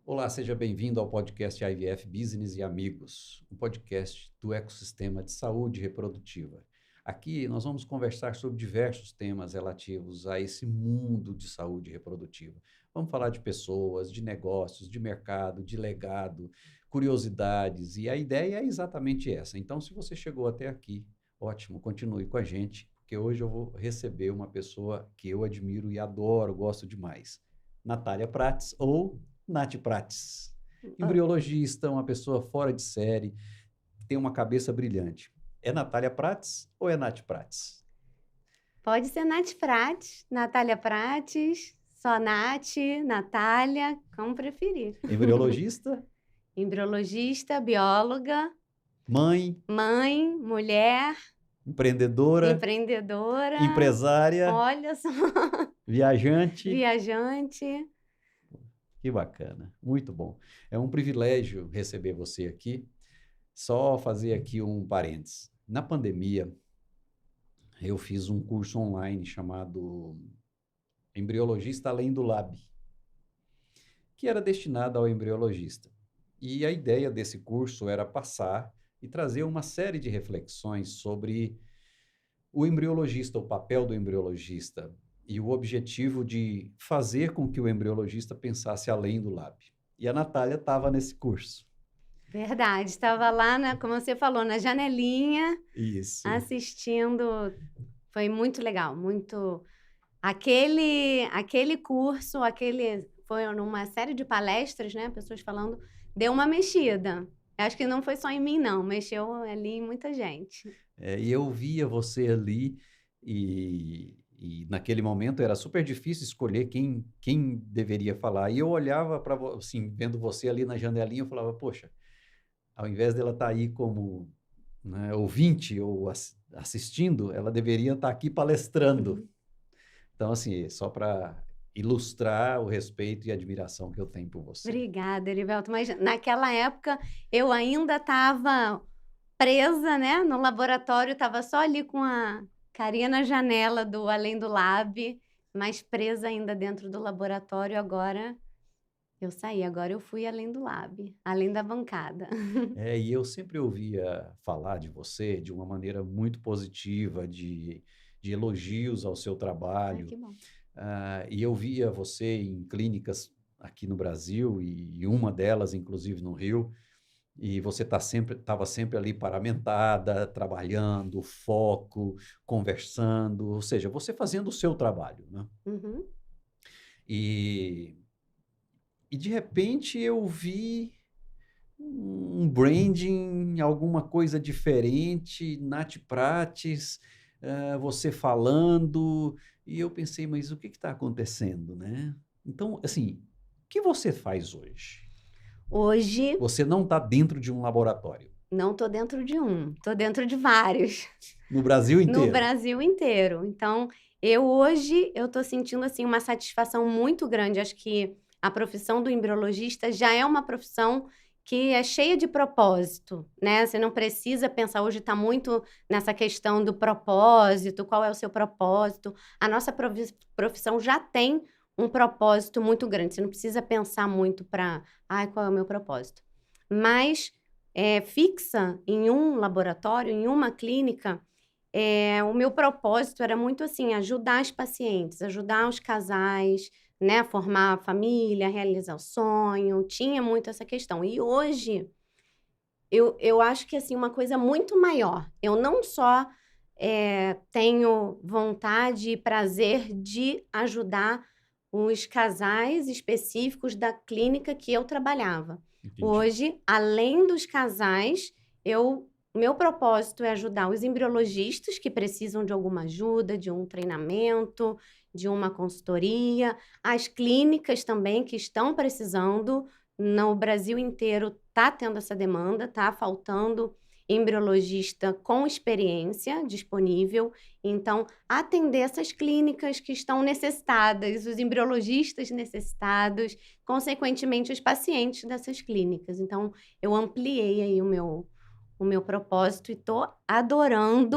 Olá, seja bem-vindo ao podcast IVF Business e Amigos, um podcast do ecossistema de saúde reprodutiva. Aqui nós vamos conversar sobre diversos temas relativos a esse mundo de saúde reprodutiva. Vamos falar de pessoas, de negócios, de mercado, de legado, curiosidades, e a ideia é exatamente essa. Então, se você chegou até aqui, ótimo, continue com a gente, porque hoje eu vou receber uma pessoa que eu admiro e adoro, gosto demais. Natália Prates, ou Nath Prates, embriologista, uma pessoa fora de série, tem uma cabeça brilhante. É Natália Prates ou é Nath Prates? Pode ser Nath Prates, Natália Prates, só Nath, Natália, como preferir. Embriologista, Embriologista, bióloga, mãe, mãe, mulher, empreendedora, empreendedora, empresária, olha só, viajante. viajante. Que bacana, muito bom. É um privilégio receber você aqui. Só fazer aqui um parênteses. Na pandemia, eu fiz um curso online chamado Embriologista Além do Lab, que era destinado ao embriologista. E a ideia desse curso era passar e trazer uma série de reflexões sobre o embriologista, o papel do embriologista e o objetivo de fazer com que o embriologista pensasse além do lab. E a Natália estava nesse curso. Verdade, estava lá, como você falou, na janelinha, Isso. assistindo. Foi muito legal, muito. Aquele curso, foi numa série de palestras, né? Pessoas falando, deu uma mexida. Acho que não foi só em mim, não, mexeu ali em muita gente. E eu via você ali e naquele momento era super difícil escolher quem deveria falar. E eu olhava para assim, vendo você ali na janelinha, eu falava, poxa, ao invés dela estar aí como, né, ouvinte ou assistindo, ela deveria estar aqui palestrando. Então, assim, só para ilustrar o respeito e admiração que eu tenho por você. Obrigada, Erivelto. Mas naquela época eu ainda estava presa, né, no laboratório, estava só ali com a carinha na janela do Além do Lab, mas presa ainda dentro do laboratório. Agora eu saí, agora eu fui além do lab, além da bancada. E eu sempre ouvia falar de você de uma maneira muito positiva, de elogios ao seu Ai, trabalho. que bom. E eu via você em clínicas aqui no Brasil e uma delas, inclusive, no Rio, e você estava sempre ali paramentada, trabalhando, foco, conversando, ou seja, você fazendo o seu trabalho, né? Uhum. E, e de repente eu vi um branding, alguma coisa diferente, Nath Prates, você falando, e eu pensei, mas o que está acontecendo, né? Então, assim, o que você faz hoje? Hoje Você não está dentro de um laboratório, não estou dentro de um, estou dentro de vários, no Brasil no inteiro. Brasil inteiro. Então, hoje eu estou sentindo assim uma satisfação muito grande. Acho que a profissão do embriologista já é uma profissão que é cheia de propósito, né? Você não precisa pensar, hoje está muito nessa questão do propósito, qual é o seu propósito. A nossa profissão já tem um propósito muito grande. Você não precisa pensar muito para, ai, qual é o meu propósito. Mas fixa em um laboratório, em uma clínica, o meu propósito era muito assim, ajudar as pacientes, ajudar os casais, né, a formar a família, realizar o sonho, tinha muito essa questão. E hoje, eu acho que, assim, uma coisa muito maior, eu não só tenho vontade e prazer de ajudar os casais específicos da clínica que eu trabalhava. Entendi. Hoje, além dos casais, meu propósito é ajudar os embriologistas que precisam de alguma ajuda, de um treinamento, de uma consultoria, as clínicas também que estão precisando. No Brasil inteiro está tendo essa demanda, está faltando embriologista com experiência disponível. Então, atender essas clínicas que estão necessitadas, os embriologistas necessitados, consequentemente, os pacientes dessas clínicas. Então, eu ampliei aí o meu propósito e estou adorando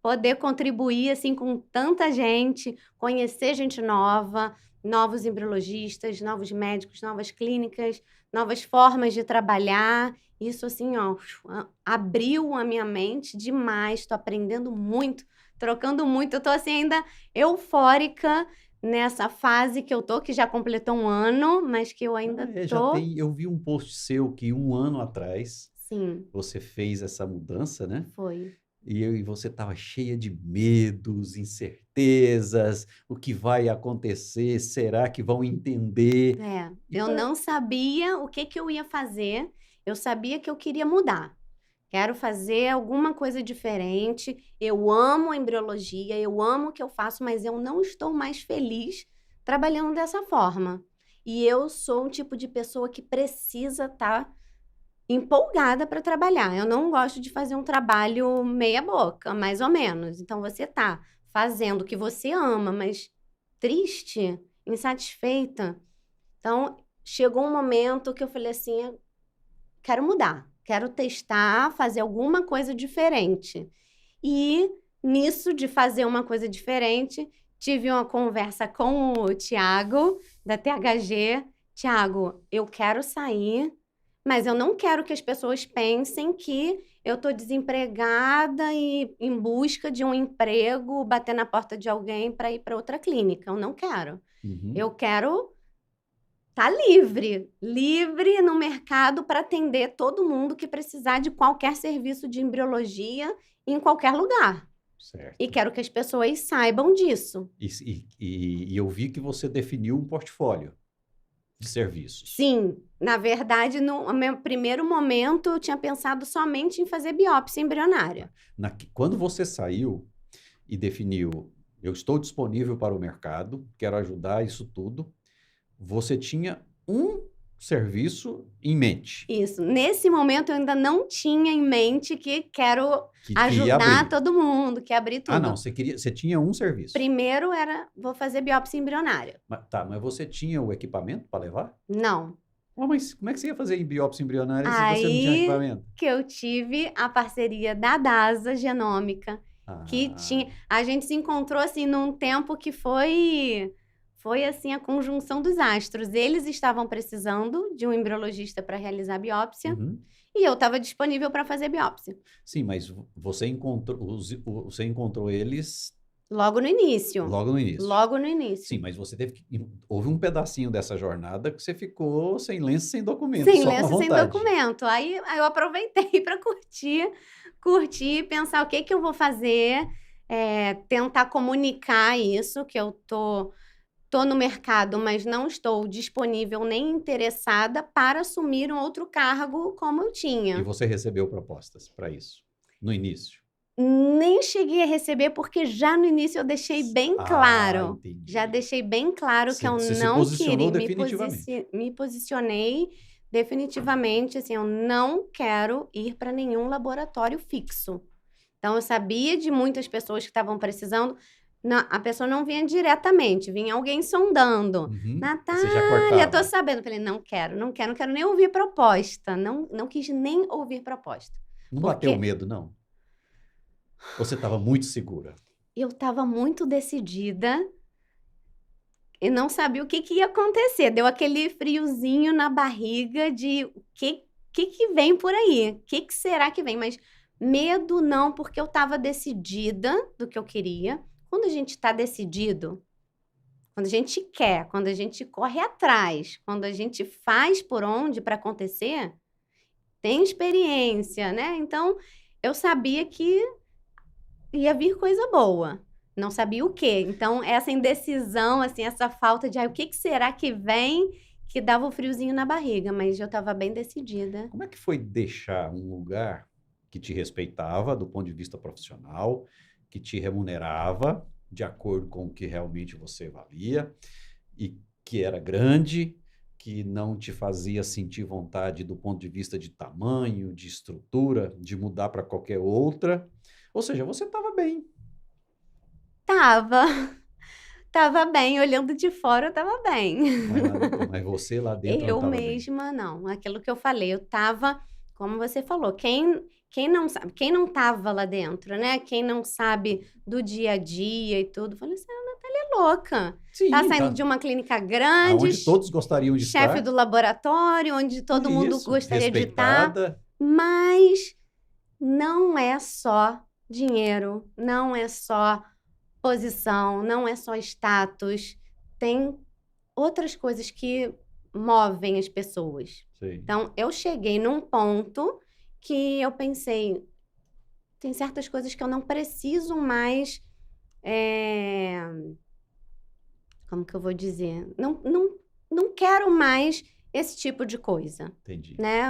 poder contribuir, assim, com tanta gente, conhecer gente nova, novos embriologistas, novos médicos, novas clínicas, novas formas de trabalhar. Isso, assim, ó, abriu a minha mente demais. Estou aprendendo muito, trocando muito. Eu tô, assim, ainda eufórica nessa fase que eu tô, que já completou 1 ano, mas que eu ainda Já tô tem. Eu vi um post seu que 1 ano atrás sim, você fez essa mudança, né? foi. E você estava cheia de medos, incertezas, o que vai acontecer? Será que vão entender? É, E eu para não sabia o que que eu ia fazer, eu sabia que eu queria mudar. Quero fazer alguma coisa diferente. Eu amo a embriologia, eu amo o que eu faço, mas eu não estou mais feliz trabalhando dessa forma. E eu sou um tipo de pessoa que precisa estar empolgada para trabalhar. Eu não gosto de fazer um trabalho meia boca, mais ou menos. Então você tá fazendo o que você ama, mas triste, insatisfeita. Então chegou um momento que eu falei assim: quero mudar, quero testar, fazer alguma coisa diferente. E nisso de fazer uma coisa diferente, tive uma conversa com o Tiago, da THG. Tiago, eu quero sair, mas eu não quero que as pessoas pensem que eu estou desempregada e em busca de um emprego, bater na porta de alguém para ir para outra clínica. Eu não quero. Uhum. Eu quero tá livre, livre no mercado para atender todo mundo que precisar de qualquer serviço de embriologia em qualquer lugar. E Certo. quero que as pessoas saibam disso. E eu vi que você definiu um portfólio de serviços. Sim, na verdade, no meu primeiro momento, eu tinha pensado somente em fazer biópsia embrionária. Quando você saiu e definiu, eu estou disponível para o mercado, quero ajudar isso tudo, você tinha um serviço em mente Isso. Nesse momento, eu ainda não tinha em mente que quero que ia ajudar abrir. todo mundo, que abrir Ah, não, tudo. você tinha um serviço. Primeiro era, vou fazer biópsia embrionária. Mas você tinha o equipamento para levar? Não. Mas como é que você ia fazer em biópsia embrionária se você não tinha Aí equipamento? que eu tive a parceria da DASA Genômica, que Ah, tinha a gente se encontrou, assim, num tempo que foi, assim, a conjunção dos astros. Eles estavam precisando de um embriologista para realizar biópsia, uhum. e eu estava disponível para fazer biópsia. Sim, mas você encontrou eles Logo no início, logo no início. logo no Sim, início. mas você teve que. Houve um pedacinho dessa jornada que você ficou sem lenço, sem documento, Sem só com a lenço, sem vontade. documento. Aí eu aproveitei para curtir, pensar o que que eu vou fazer, tentar comunicar isso, que eu tô no mercado, mas não estou disponível nem interessada para assumir um outro cargo como eu E tinha. você recebeu propostas para isso, no início. Nem cheguei a receber, porque já no início eu deixei bem Ah, claro. Já entendi. deixei bem claro que eu Você se não posicionou queria, definitivamente. me posicionei definitivamente, assim, eu não quero ir para nenhum laboratório fixo. Então eu sabia de muitas pessoas que estavam precisando, a pessoa não vinha diretamente, vinha alguém sondando. Uhum. Você já Natália, tô cortava. sabendo. Eu falei, não quero, não quero, não quero nem ouvir proposta. Não, não quis nem ouvir proposta. Não bateu Porque medo, não? Ou você estava muito segura? eu estava muito decidida e não sabia o que que ia acontecer. Deu aquele friozinho na barriga de o que vem por aí? O que será que vem? Mas medo não, porque eu estava decidida do que eu queria. Quando a gente está decidido, quando a gente quer, quando a gente corre atrás, quando a gente faz por onde para acontecer, tem experiência, né? Então, eu sabia que ia vir coisa boa. Não sabia o quê. Então, essa indecisão, assim, essa falta de, o que que será que vem, que dava o friozinho na barriga, mas eu estava bem decidida. Como é que foi deixar um lugar que te respeitava do ponto de vista profissional, que te remunerava de acordo com o que realmente você valia e que era grande, que não te fazia sentir vontade do ponto de vista de tamanho, de estrutura, de mudar para qualquer outra? Ou seja, você estava bem. Tava, tava bem, olhando de fora eu tava bem. Mas você lá dentro não Eu estava bem. mesma não, aquilo que eu falei, eu estava, como você falou, quem quem não sabe, quem não estava lá dentro, né? Quem não sabe do dia a dia e tudo, falei assim, a Natália é louca. Tá Sim, saindo tá. de uma clínica grande, Aonde todos gostariam de chefe estar. do laboratório, onde todo mundo Isso, gostaria de estar, respeitada. mas não é só dinheiro, não é só posição, não é só status, tem outras coisas que movem as pessoas. Sim. Então, eu cheguei num ponto que eu pensei, tem certas coisas que eu não preciso mais, como que eu vou dizer? Não quero mais esse tipo de coisa, Entendi. né?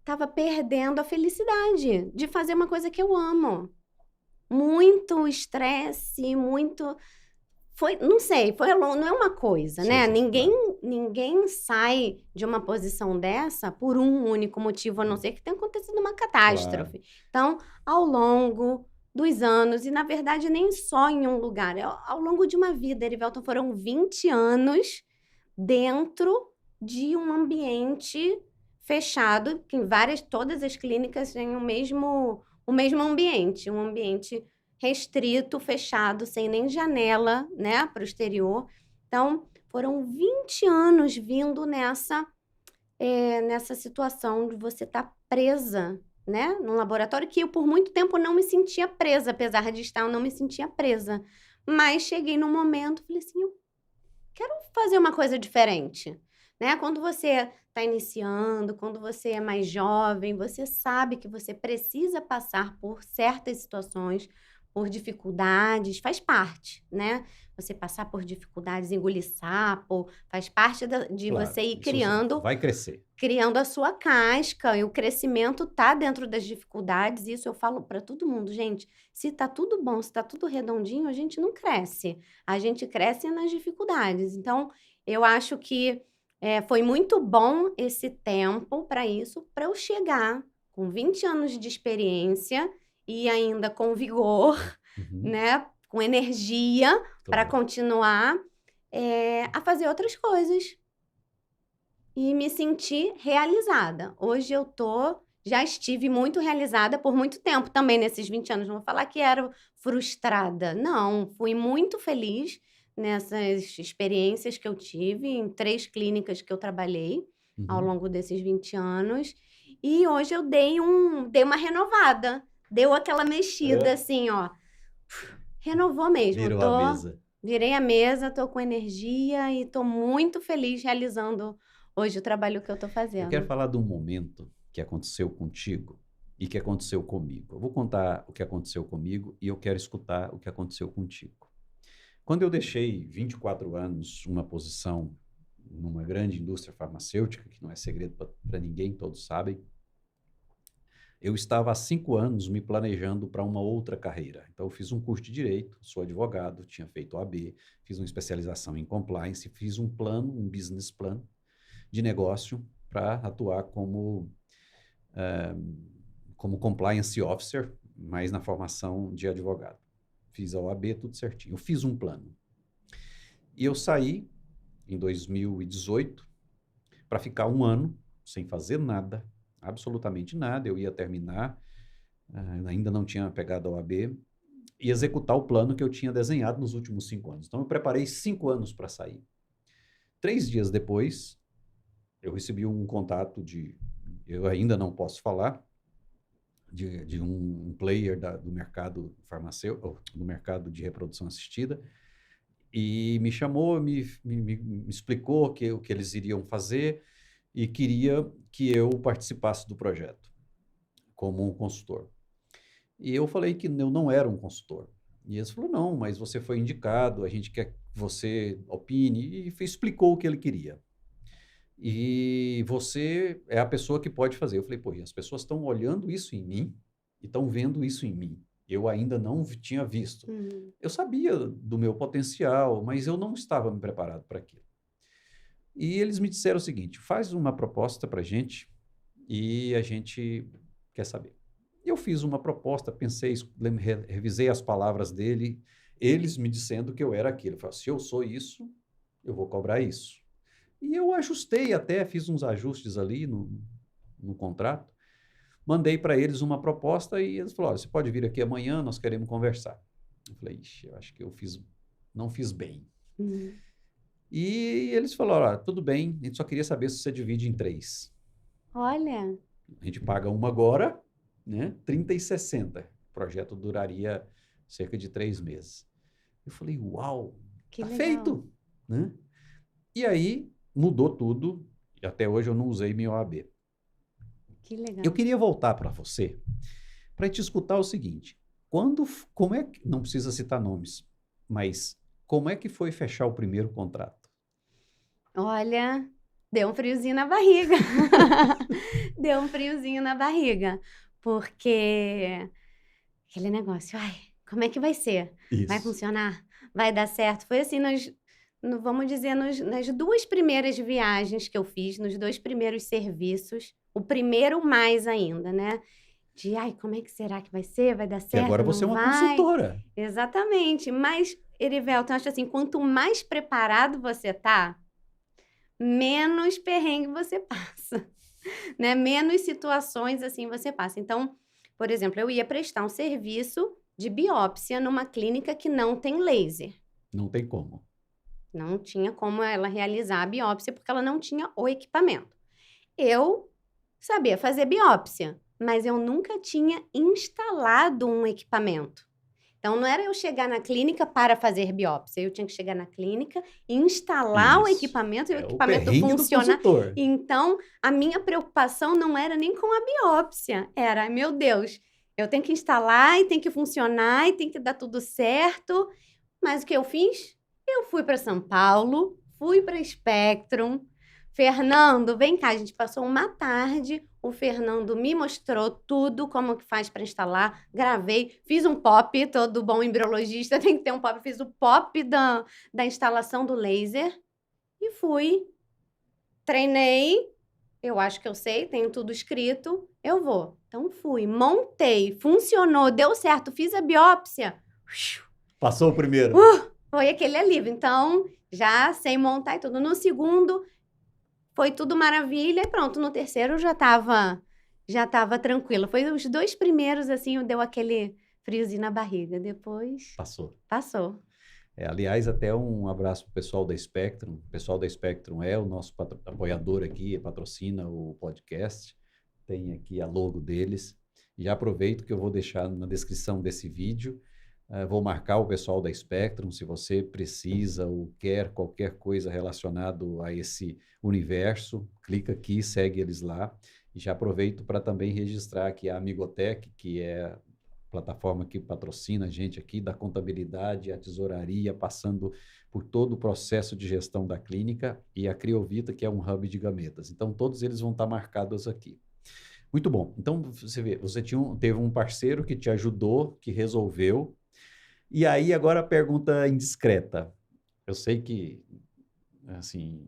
Tava perdendo a felicidade de fazer uma coisa que eu amo. Muito estresse, muito não sei, não é uma coisa, Sim, né, sim, claro. ninguém sai de uma posição dessa por um único motivo, a não ser que tenha acontecido uma Claro. catástrofe. Então, ao longo dos anos, e na verdade nem só em um lugar, ao longo de uma vida, Erivelton, foram 20 anos dentro de um ambiente fechado, que todas as clínicas têm o mesmo ambiente, um ambiente restrito, fechado, sem nem janela, né, para o exterior. Então, foram 20 anos vindo nessa situação de você estar presa, né, num laboratório que eu, por muito tempo, não me sentia presa, apesar de estar, eu não me sentia presa. Mas cheguei num momento, falei assim, eu quero fazer uma coisa diferente, né? Quando você está iniciando, quando você é mais jovem, você sabe que você precisa passar por certas situações, por dificuldades, faz parte, né? Você passar por dificuldades, engolir sapo, faz parte de Claro. você ir Isso vai crescer. criando a sua casca, e o crescimento tá dentro das dificuldades, isso eu falo para todo mundo, gente, se tá tudo bom, se tá tudo redondinho, a gente não cresce, a gente cresce nas dificuldades. Então, eu acho que, foi muito bom esse tempo para isso, para eu chegar com 20 anos de experiência e ainda com vigor, Uhum. né, com energia para Claro. continuar, a fazer outras coisas. E me senti realizada. Hoje já estive muito realizada por muito tempo também nesses 20 anos, não vou falar que era frustrada, não, fui muito feliz nessas experiências que eu tive em 3 clínicas que eu trabalhei ao Uhum. longo desses 20 anos, e hoje eu dei uma renovada, deu aquela mexida É. assim, ó, renovou mesmo, Virou a mesa. virei a mesa, tô com energia e tô muito feliz realizando hoje o trabalho que eu tô Eu quero fazendo. falar de um momento que aconteceu contigo e que aconteceu comigo. Eu vou contar o que aconteceu comigo e eu quero escutar o que aconteceu contigo. Quando eu deixei 24 anos uma posição numa grande indústria farmacêutica, que não é segredo para ninguém, todos sabem, eu estava há 5 anos me planejando para uma outra carreira. Então, eu fiz um curso de Direito, sou advogado, tinha feito OAB, fiz uma especialização em Compliance, fiz um plano, um business plan de negócio para atuar como Compliance Officer, mas na formação de advogado. Fiz a OAB, tudo certinho. Eu fiz um plano. E eu saí em 2018 para ficar um ano sem fazer nada, absolutamente nada. Eu ia terminar, ainda não tinha pegado a OAB, e executar o plano que eu tinha desenhado nos últimos 5 anos. Então, eu preparei 5 anos para sair. 3 dias depois, eu recebi um contato eu ainda não posso falar, de um player do mercado farmacêutico, do mercado de reprodução assistida, e me chamou, me explicou o que eles iriam fazer e queria que eu participasse do projeto como um consultor. E eu falei que eu não era um consultor. E eles falaram, não, mas você foi indicado, a gente quer que você opine, e explicou o que ele queria. E você é a pessoa que pode fazer. Eu falei, pô, e as pessoas estão olhando isso em mim e estão vendo isso em mim. Eu ainda não tinha visto. Uhum. Eu sabia do meu potencial, mas eu não estava me preparado para aquilo. E eles me disseram o seguinte: faz uma proposta para a gente e a gente quer saber. Eu fiz uma proposta, pensei, revisei as palavras dele, eles me dizendo que eu era aquilo. Eu falei, se eu sou isso, eu vou cobrar isso. E eu ajustei até, fiz uns ajustes ali no contrato. Mandei para eles uma proposta e eles falaram, olha, você pode vir aqui amanhã, nós queremos conversar. Eu falei, ixi, eu acho que não fiz bem. E eles falaram, olha, tudo bem, a gente só queria saber se você divide em 3. Olha, A gente paga uma agora, né? 30 e 60. O projeto duraria cerca de 3 meses. Eu falei, uau, que tá legal. feito, né? E aí mudou tudo e até hoje eu não usei minha OAB. Que legal. Eu queria voltar para você para te escutar o seguinte, como é que, não precisa citar nomes, mas como é que foi fechar o primeiro contrato? Olha, deu um friozinho na barriga. Deu um friozinho na barriga, porque aquele negócio, ai, como é que vai ser? Vai Isso. funcionar? Vai dar certo? Foi assim, vamos dizer, nas 2 primeiras viagens que eu fiz, nos 2 primeiros serviços, o primeiro mais ainda, né? De, ai, como é que será que vai ser? Vai dar Que agora certo? você é Não uma vai? consultora. Exatamente. Mas, Erivelton, eu acho assim, quanto mais preparado você tá, menos perrengue você passa, né? Menos situações assim você passa. Então, por exemplo, eu ia prestar um serviço de biópsia numa clínica que não tem laser. Não tem como. Não tinha como ela realizar a biópsia porque ela não tinha o equipamento. Eu sabia fazer biópsia, mas eu nunca tinha instalado um equipamento. Então, não era eu chegar na clínica para fazer biópsia. Eu tinha que chegar na clínica, instalar o Isso. equipamento e o É o equipamento perrengue do funcionar. consultor. Então, a minha preocupação não era nem com a biópsia. Era, meu Deus, eu tenho que instalar e tem que funcionar e tem que dar tudo certo. Mas o que eu fiz? Eu fui para São Paulo, fui para Spectrum. Fernando, vem cá, a gente passou uma tarde, o Fernando me mostrou tudo, como que faz para instalar, gravei, fiz um pop, todo bom embriologista tem que ter um pop, fiz o pop da instalação do laser e fui. Treinei, eu acho que eu sei, tenho tudo escrito, eu vou. Então fui, montei, funcionou, deu certo, fiz a biópsia. Passou o primeiro. Foi aquele alívio. Então, já sei montar e tudo. No segundo, foi tudo maravilha e pronto. No terceiro, já tava tranquilo. Foi os 2 primeiros, assim, deu aquele friozinho na barriga. Depois, Passou. passou. Aliás, até um abraço para o pessoal da Spectrum. O pessoal da Spectrum é o nosso apoiador aqui, patrocina o podcast. Tem aqui a logo deles. E já aproveito que eu vou deixar na descrição desse vídeo. Vou marcar o pessoal da Spectrum, se você precisa ou quer qualquer coisa relacionada a esse universo, clica aqui, segue eles lá. E já aproveito para também registrar aqui a Amigotech, que é a plataforma que patrocina a gente aqui, da contabilidade, a tesouraria, passando por todo o processo de gestão da clínica, e a Criovita, que é um hub de gametas. Então, todos eles vão estar marcados aqui. Muito bom. Então, você vê, você teve um parceiro que te ajudou, que resolveu. E aí, agora a pergunta indiscreta. Eu sei que, assim,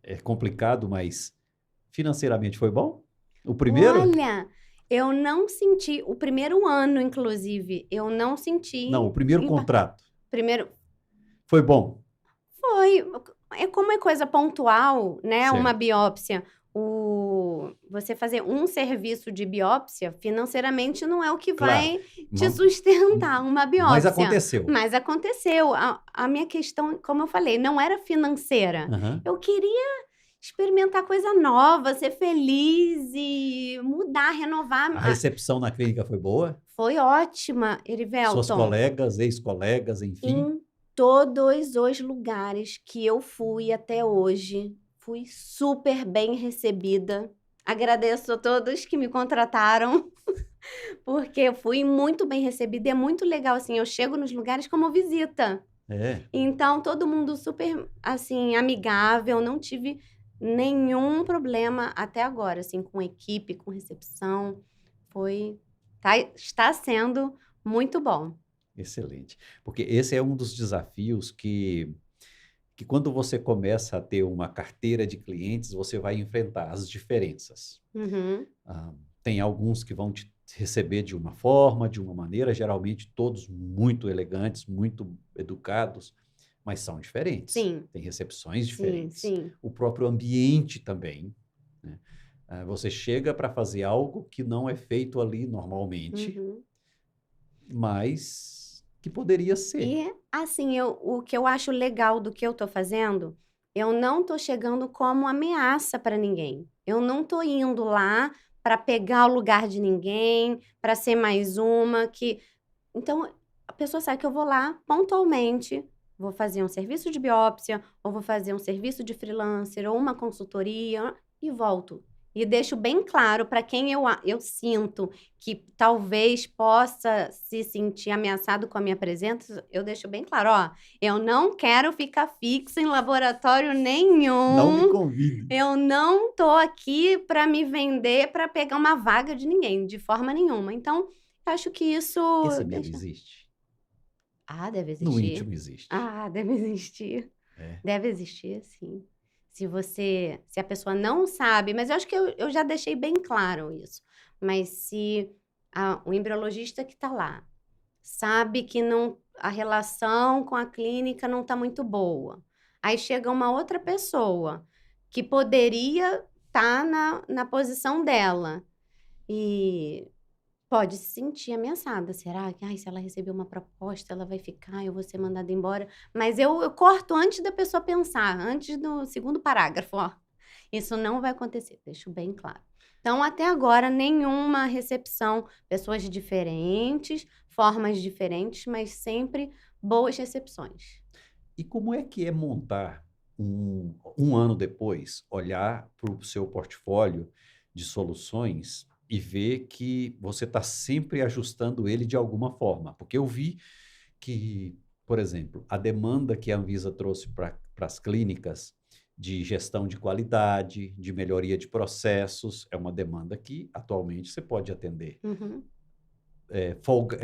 é complicado, mas financeiramente foi bom? O primeiro? Olha, eu não senti, o primeiro ano, inclusive, eu não senti. Não, o primeiro contrato. Primeiro, Foi bom? foi. É como é coisa pontual, né? Certo. Uma biópsia. Você fazer um serviço de biópsia, financeiramente, não é o que Claro. vai te sustentar uma biópsia. Mas aconteceu. Mas aconteceu. A minha questão, como eu falei, não era financeira. Uhum. Eu queria experimentar coisa nova, ser feliz e mudar, renovar. A recepção na clínica foi boa? Foi ótima, Erivelton. Suas colegas, ex-colegas, enfim? Em todos os lugares que eu fui até hoje, fui super bem recebida. Agradeço a todos que me contrataram, porque eu fui muito bem recebida. E é muito legal, assim, eu chego nos lugares como visita. É. Então, todo mundo super, assim, amigável. Não tive nenhum problema até agora, assim, com equipe, com recepção. Está sendo muito bom. Excelente. Porque esse é um dos desafios que quando você começa a ter uma carteira de clientes, você vai enfrentar as diferenças. Uhum. Tem alguns que vão te receber de uma forma, de uma maneira, geralmente todos muito elegantes, muito educados, mas são diferentes. Sim. Tem recepções diferentes. Sim. O próprio ambiente também, né? Você chega para fazer algo que não é feito ali normalmente, Uhum. mas que poderia ser. E, assim, o que eu acho legal do que eu tô fazendo, eu não tô chegando como ameaça para ninguém. Eu não tô indo lá para pegar o lugar de ninguém, para ser mais uma que então, a pessoa sabe que eu vou lá pontualmente, vou fazer um serviço de biópsia, ou vou fazer um serviço de freelancer, ou uma consultoria, e volto. E deixo bem claro para quem eu sinto que talvez possa se sentir ameaçado com a minha presença, eu deixo bem claro: "Ó, eu não quero ficar fixa em laboratório Não me nenhum, convide. eu não tô aqui para me vender, para pegar uma vaga de ninguém, de forma nenhuma". Então, eu acho que isso Esse medo deixa existe? deve No existir. íntimo existe. Deve existir. É. Deve existir, sim. Se a pessoa não sabe, mas eu acho que eu já deixei bem claro isso. Mas se o embriologista que está lá sabe que não a relação com a clínica não está muito boa, aí chega uma outra pessoa que poderia estar na posição dela e pode se sentir ameaçada. Será que: "Ai, se ela receber uma proposta, ela vai ficar, eu vou ser mandada embora". Mas eu corto antes da pessoa pensar, antes do segundo parágrafo, ó. Isso não vai acontecer, deixo bem claro. Então, até agora, nenhuma recepção, pessoas diferentes, formas diferentes, mas sempre boas recepções. E como é que é montar um ano depois, olhar para o seu portfólio de soluções e ver que você está sempre ajustando ele de alguma forma? Porque eu vi que, por exemplo, a demanda que a Anvisa trouxe para as clínicas de gestão de qualidade, de melhoria de processos, é uma demanda que atualmente você pode atender. Uhum, Folga,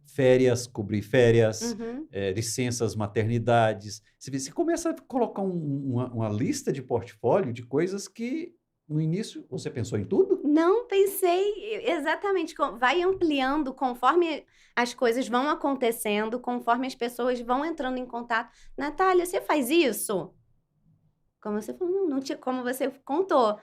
férias, cobrir férias, uhum. licenças maternidades. Você começa a colocar uma lista de portfólio de coisas que, no início, você pensou em tudo? Não pensei exatamente, vai ampliando conforme as coisas vão acontecendo, conforme as pessoas vão entrando em contato. "Natália, você faz isso?" Como você falou, não tinha como você contou.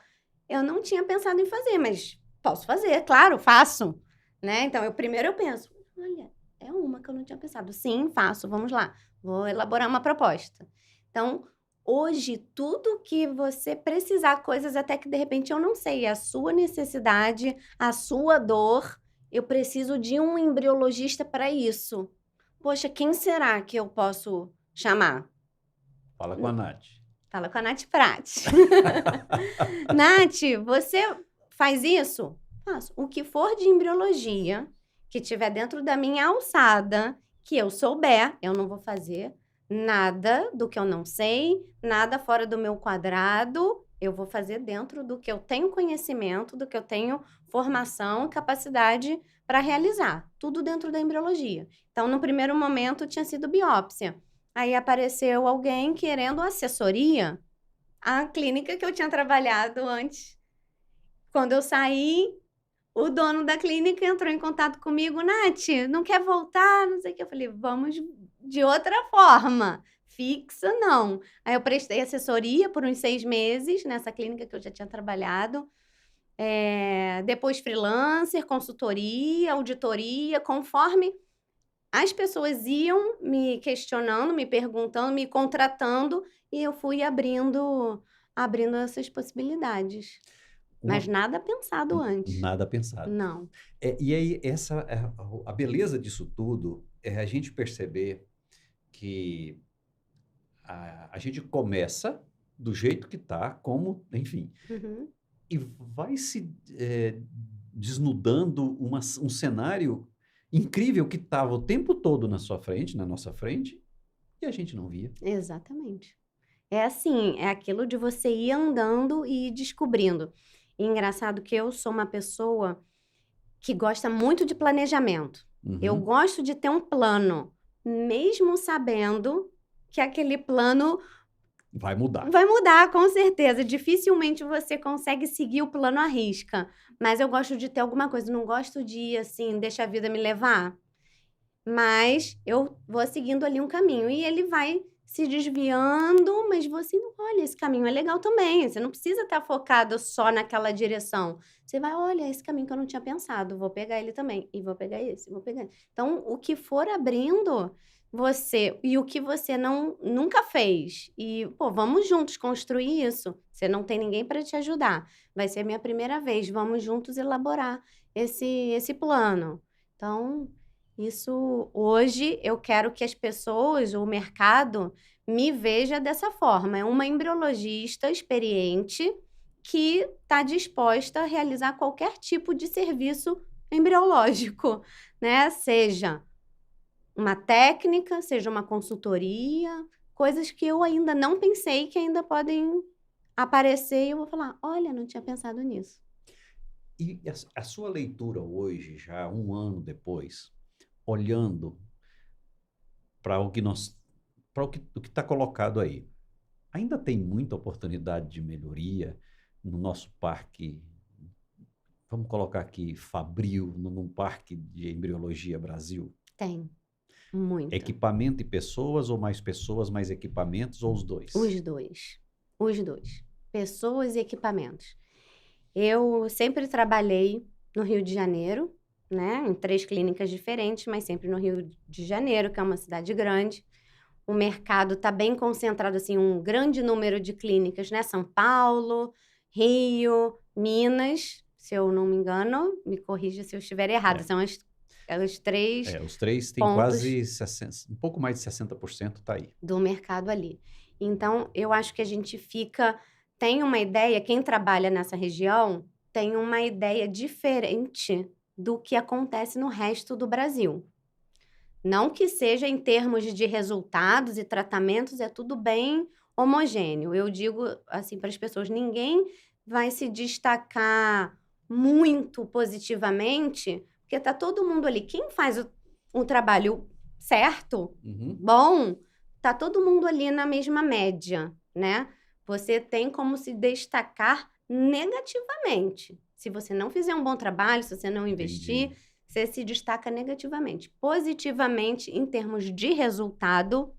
Eu não tinha pensado em fazer, mas posso fazer, claro, faço, né. Então primeiro eu penso: "Olha, é uma que eu não tinha pensado. Sim, faço, vamos lá, vou elaborar uma proposta". Então, hoje, tudo que você precisar, coisas até que de repente eu não sei, a sua necessidade, a sua dor, eu preciso de um embriologista para isso. Poxa, quem será que eu posso chamar? Fala com a Nath. Fala com a Nath Prati. Nath, você faz isso? Faço. O que for de embriologia, que tiver dentro da minha alçada, que eu souber, eu não vou fazer nada do que eu não sei, nada fora do meu quadrado. Eu vou fazer dentro do que eu tenho conhecimento, do que eu tenho formação e capacidade para realizar. Tudo dentro da embriologia. Então, no primeiro momento, tinha sido biópsia. Aí apareceu alguém querendo assessoria à clínica que eu tinha trabalhado antes. Quando eu saí, o dono da clínica entrou em contato comigo: "Nath, não quer voltar? Não sei o quê". Eu falei: "Vamos de outra forma, fixa não". Aí eu prestei assessoria por uns 6 meses nessa clínica que eu já tinha trabalhado, depois freelancer, consultoria, auditoria, conforme as pessoas iam me questionando, me perguntando, me contratando, e eu fui abrindo essas possibilidades. Mas Uma, nada pensado antes. nada pensado. Não. E aí, essa é a beleza disso tudo é a gente perceber que a gente começa do jeito que está, como, enfim, Uhum. e vai se desnudando um cenário incrível que estava o tempo todo na sua frente, na nossa frente, e a gente não via. Exatamente. É assim, é aquilo de você ir andando e ir descobrindo. E engraçado que eu sou uma pessoa que gosta muito de planejamento. Eu Uhum. gosto de ter um plano, mesmo sabendo que aquele plano Vai mudar. vai mudar, com certeza. Dificilmente você consegue seguir o plano à risca, mas eu gosto de ter alguma coisa, não gosto de ir assim, deixa a vida me levar. Mas eu vou seguindo ali um caminho e ele vai se desviando, mas você não olha, esse caminho é legal também. Você não precisa estar focado só naquela direção. Você vai, olha, esse caminho que eu não tinha pensado, vou pegar ele também, e vou pegar esse, vou pegar. Então, o que for abrindo você e o que você nunca fez, e pô, vamos juntos construir isso. Você não tem ninguém para te ajudar. Vai ser minha primeira vez, vamos juntos elaborar esse plano. Então, isso hoje eu quero que as pessoas, o mercado, me veja dessa forma. É uma embriologista experiente que está disposta a realizar qualquer tipo de serviço embriológico, né? Seja uma técnica, seja uma consultoria, coisas que eu ainda não pensei que ainda podem aparecer e eu vou falar: olha, não tinha pensado nisso. E a sua leitura hoje, já um ano depois, olhando para o que está colocado aí, ainda tem muita oportunidade de melhoria no nosso parque. Vamos colocar aqui Fabril, num parque de embriologia Brasil? Tem, muita. Equipamento e pessoas, ou mais pessoas, mais equipamentos, ou os dois? Os dois. Os dois. Pessoas e equipamentos. Eu sempre trabalhei no Rio de Janeiro, né? Em 3 clínicas diferentes, mas sempre no Rio de Janeiro, que é uma cidade grande. O mercado está bem concentrado, assim, um grande número de clínicas, né? São Paulo, Rio, Minas, se eu não me engano, me corrija se eu estiver errado. São as 3 os 3 têm pontos quase 60, um pouco mais de 60% tá aí. do mercado ali. Então, eu acho que a gente tem uma ideia, quem trabalha nessa região tem uma ideia diferente do que acontece no resto do Brasil. Não que seja em termos de resultados e tratamentos, é tudo bem homogêneo. Eu digo assim para as pessoas, ninguém vai se destacar muito positivamente, porque está todo mundo ali. Quem faz o trabalho certo, bom, tá todo mundo ali na mesma média, né? Você tem como se destacar negativamente. Se você não fizer um bom trabalho, se você não investir, Entendi. você se destaca negativamente. Positivamente, em termos de resultado,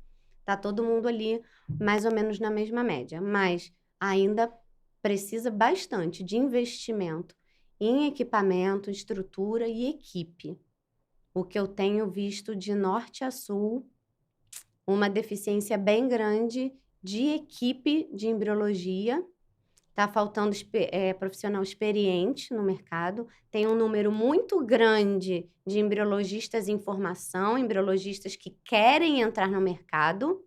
tá todo mundo ali mais ou menos na mesma média. Mas ainda precisa bastante de investimento em equipamento, estrutura e equipe. O que eu tenho visto de norte a sul, uma deficiência bem grande de equipe de embriologia. Está faltando profissional experiente no mercado. Tem um número muito grande de embriologistas em formação, embriologistas que querem entrar no mercado.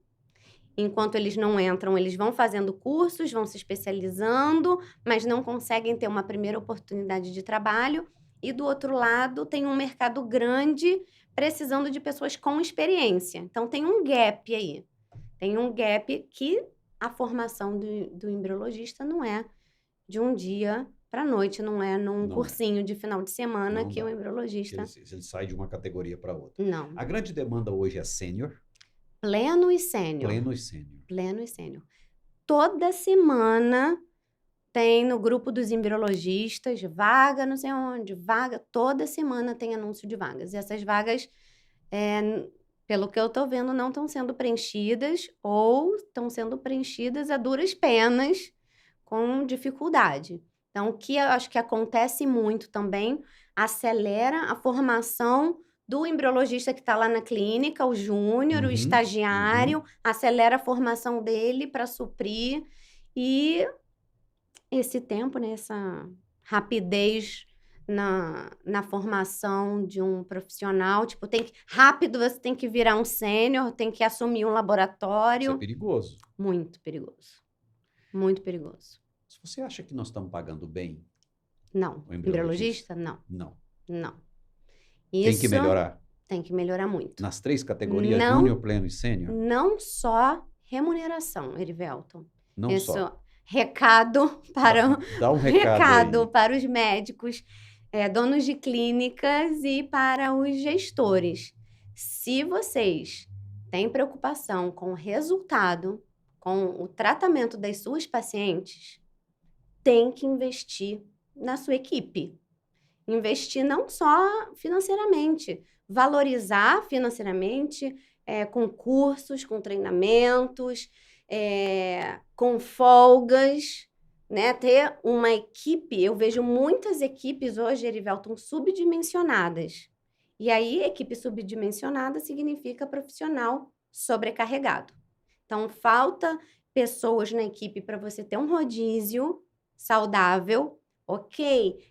Enquanto eles não entram, eles vão fazendo cursos, vão se especializando, mas não conseguem ter uma primeira oportunidade de trabalho. E do outro lado, tem um mercado grande precisando de pessoas com experiência. Então, tem um gap aí. Tem um gap que a formação do embriologista não é de um dia para a noite, não é num cursinho de final de semana que o embriologista... Ele sai de uma categoria para outra. Não. A grande demanda hoje é sênior? Pleno e sênior. Pleno e sênior. Pleno e sênior. Toda semana tem no grupo dos embriologistas vaga não sei onde, vaga. Toda semana tem anúncio de vagas. E essas vagas, pelo que eu estou vendo, não estão sendo preenchidas ou estão sendo preenchidas a duras penas, com dificuldade. Então, o que eu acho que acontece muito também, acelera a formação do embriologista que está lá na clínica, o júnior, o estagiário, acelera a formação dele para suprir. E esse tempo, né, essa rapidez na formação de um profissional, tipo, rápido você tem que virar um sênior, tem que assumir um laboratório. Isso é perigoso. Muito perigoso. Muito perigoso. Você acha que nós estamos pagando bem? Não. O embriologista? Não. Não. Não. Tem que melhorar? Tem que melhorar muito. Nas 3 categorias, júnior, pleno e sênior? Não só remuneração, Erivelton. Não só. Recado para Dá um recado para os médicos, donos de clínicas e para os gestores. Se vocês têm preocupação com o resultado, com o tratamento das suas pacientes, tem que investir na sua equipe. Investir não só financeiramente, valorizar financeiramente, com cursos, com treinamentos, com folgas, né? Ter uma equipe, eu vejo muitas equipes hoje, Erivelton, subdimensionadas. E aí, equipe subdimensionada significa profissional sobrecarregado. Então, falta pessoas na equipe para você ter um rodízio saudável. Ok,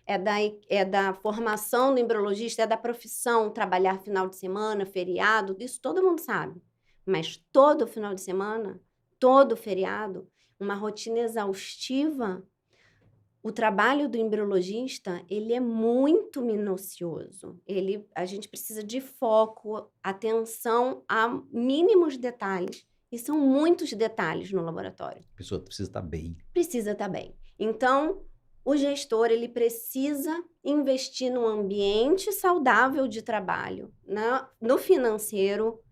é da formação do embriologista, é da profissão, trabalhar final de semana, feriado, isso todo mundo sabe. Mas todo final de semana, todo feriado, uma rotina exaustiva, o trabalho do embriologista, ele é muito minucioso. A gente precisa de foco, atenção a mínimos detalhes. E são muitos detalhes no laboratório. A pessoa precisa estar bem. Precisa estar bem. Então, o gestor, ele precisa investir num ambiente saudável de trabalho, no financeiro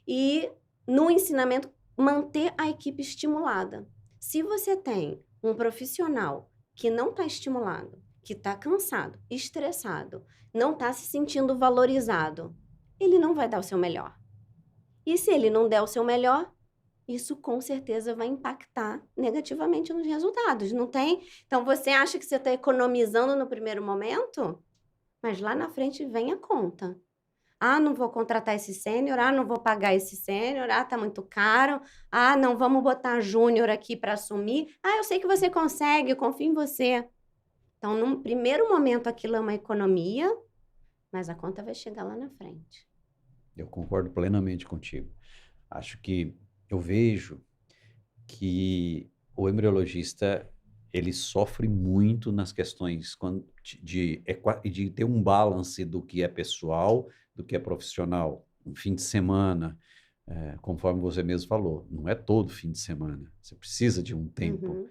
e no ensinamento, manter a equipe estimulada. Se você tem um profissional que não está estimulado, que está cansado, estressado, não está se sentindo valorizado, ele não vai dar o seu melhor. E se ele não der o seu melhor, isso com certeza vai impactar negativamente nos resultados, não tem? Então, você acha que você está economizando no primeiro momento? Mas lá na frente vem a conta. Ah, não vou contratar esse sênior, não vou pagar esse sênior, tá muito caro, não, vamos botar júnior aqui para assumir. Eu sei que você consegue, eu confio em você. Então, num primeiro momento, aquilo é uma economia, mas a conta vai chegar lá na frente. Eu concordo plenamente contigo. Acho que eu vejo que o embriologista ele sofre muito nas questões de ter um balance do que é pessoal, do que é profissional. Um fim de semana, conforme você mesmo falou, não é todo fim de semana. Você precisa de um tempo. Uhum.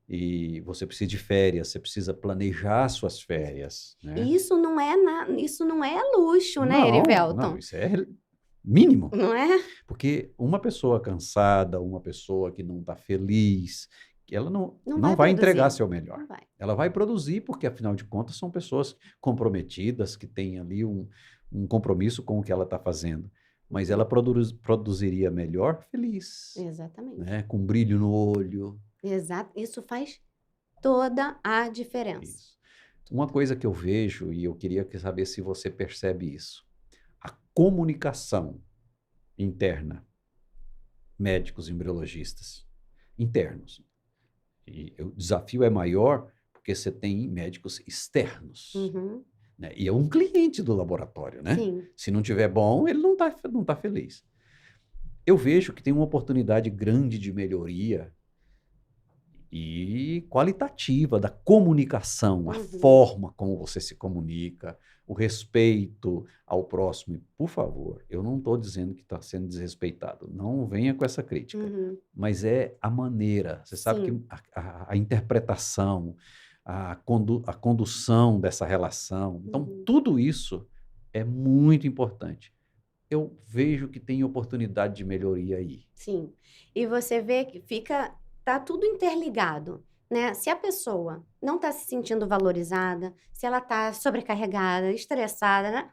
E você precisa de férias, você precisa planejar suas férias, né? E isso não é luxo, né, Não, Erivelton? isso é mínimo. Não é? Porque uma pessoa cansada, uma pessoa que não está feliz, que ela não vai produzir. entregar seu melhor. Não vai. Ela vai produzir, porque afinal de contas são pessoas comprometidas, que têm ali um compromisso com o que ela está fazendo. Mas ela produziria melhor feliz, Exatamente. né? Com brilho no olho. Exato. Isso faz toda a diferença. Isso. Uma coisa que eu vejo, e eu queria saber se você percebe isso, a comunicação interna, médicos embriologistas internos. E o desafio é maior porque você tem médicos externos. Uhum. Né? E é um cliente do laboratório, né? Sim. Se não tiver bom, ele não tá feliz. Eu vejo que tem uma oportunidade grande de melhoria e qualitativa da comunicação, a forma como você se comunica, o respeito ao próximo. E, por favor, eu não estou dizendo que está sendo desrespeitado, não venha com essa crítica, mas é a maneira, você sabe que a interpretação, a condução dessa relação, então tudo isso é muito importante. Eu vejo que tem oportunidade de melhoria aí. Sim, e você vê que tá tudo interligado, né? Se a pessoa não está se sentindo valorizada, se ela está sobrecarregada, estressada, né?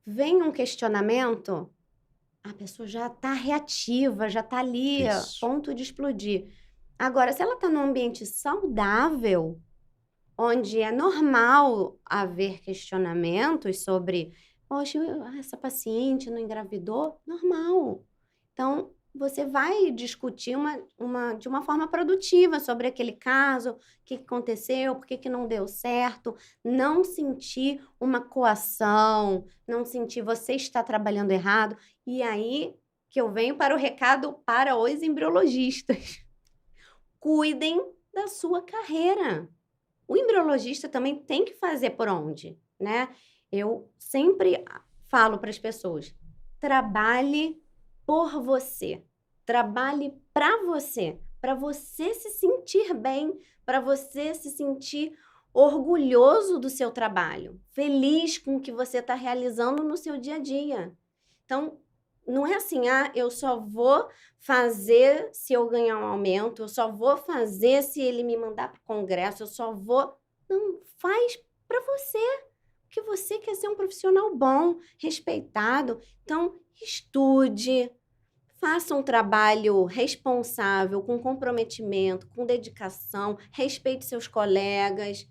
Vem um questionamento, a pessoa já está reativa, já está ali a ponto de explodir. Agora, se ela está num ambiente saudável, onde é normal haver questionamentos sobre, poxa, essa paciente não engravidou, normal. Então, você vai discutir de uma forma produtiva sobre aquele caso, o que aconteceu, por que não deu certo, não sentir uma coação, não sentir você está trabalhando errado. E aí que eu venho para o recado para os embriologistas. Cuidem da sua carreira. O embriologista também tem que fazer por onde, né? Eu sempre falo para as pessoas, trabalhe por você. Trabalhe para você se sentir bem, para você se sentir orgulhoso do seu trabalho, feliz com o que você está realizando no seu dia a dia. Então, não é assim, eu só vou fazer se eu ganhar um aumento, eu só vou fazer se ele me mandar para o congresso, eu só vou... Não, faz para você, porque você quer ser um profissional bom, respeitado. Então, estude, faça um trabalho responsável, com comprometimento, com dedicação, respeite seus colegas,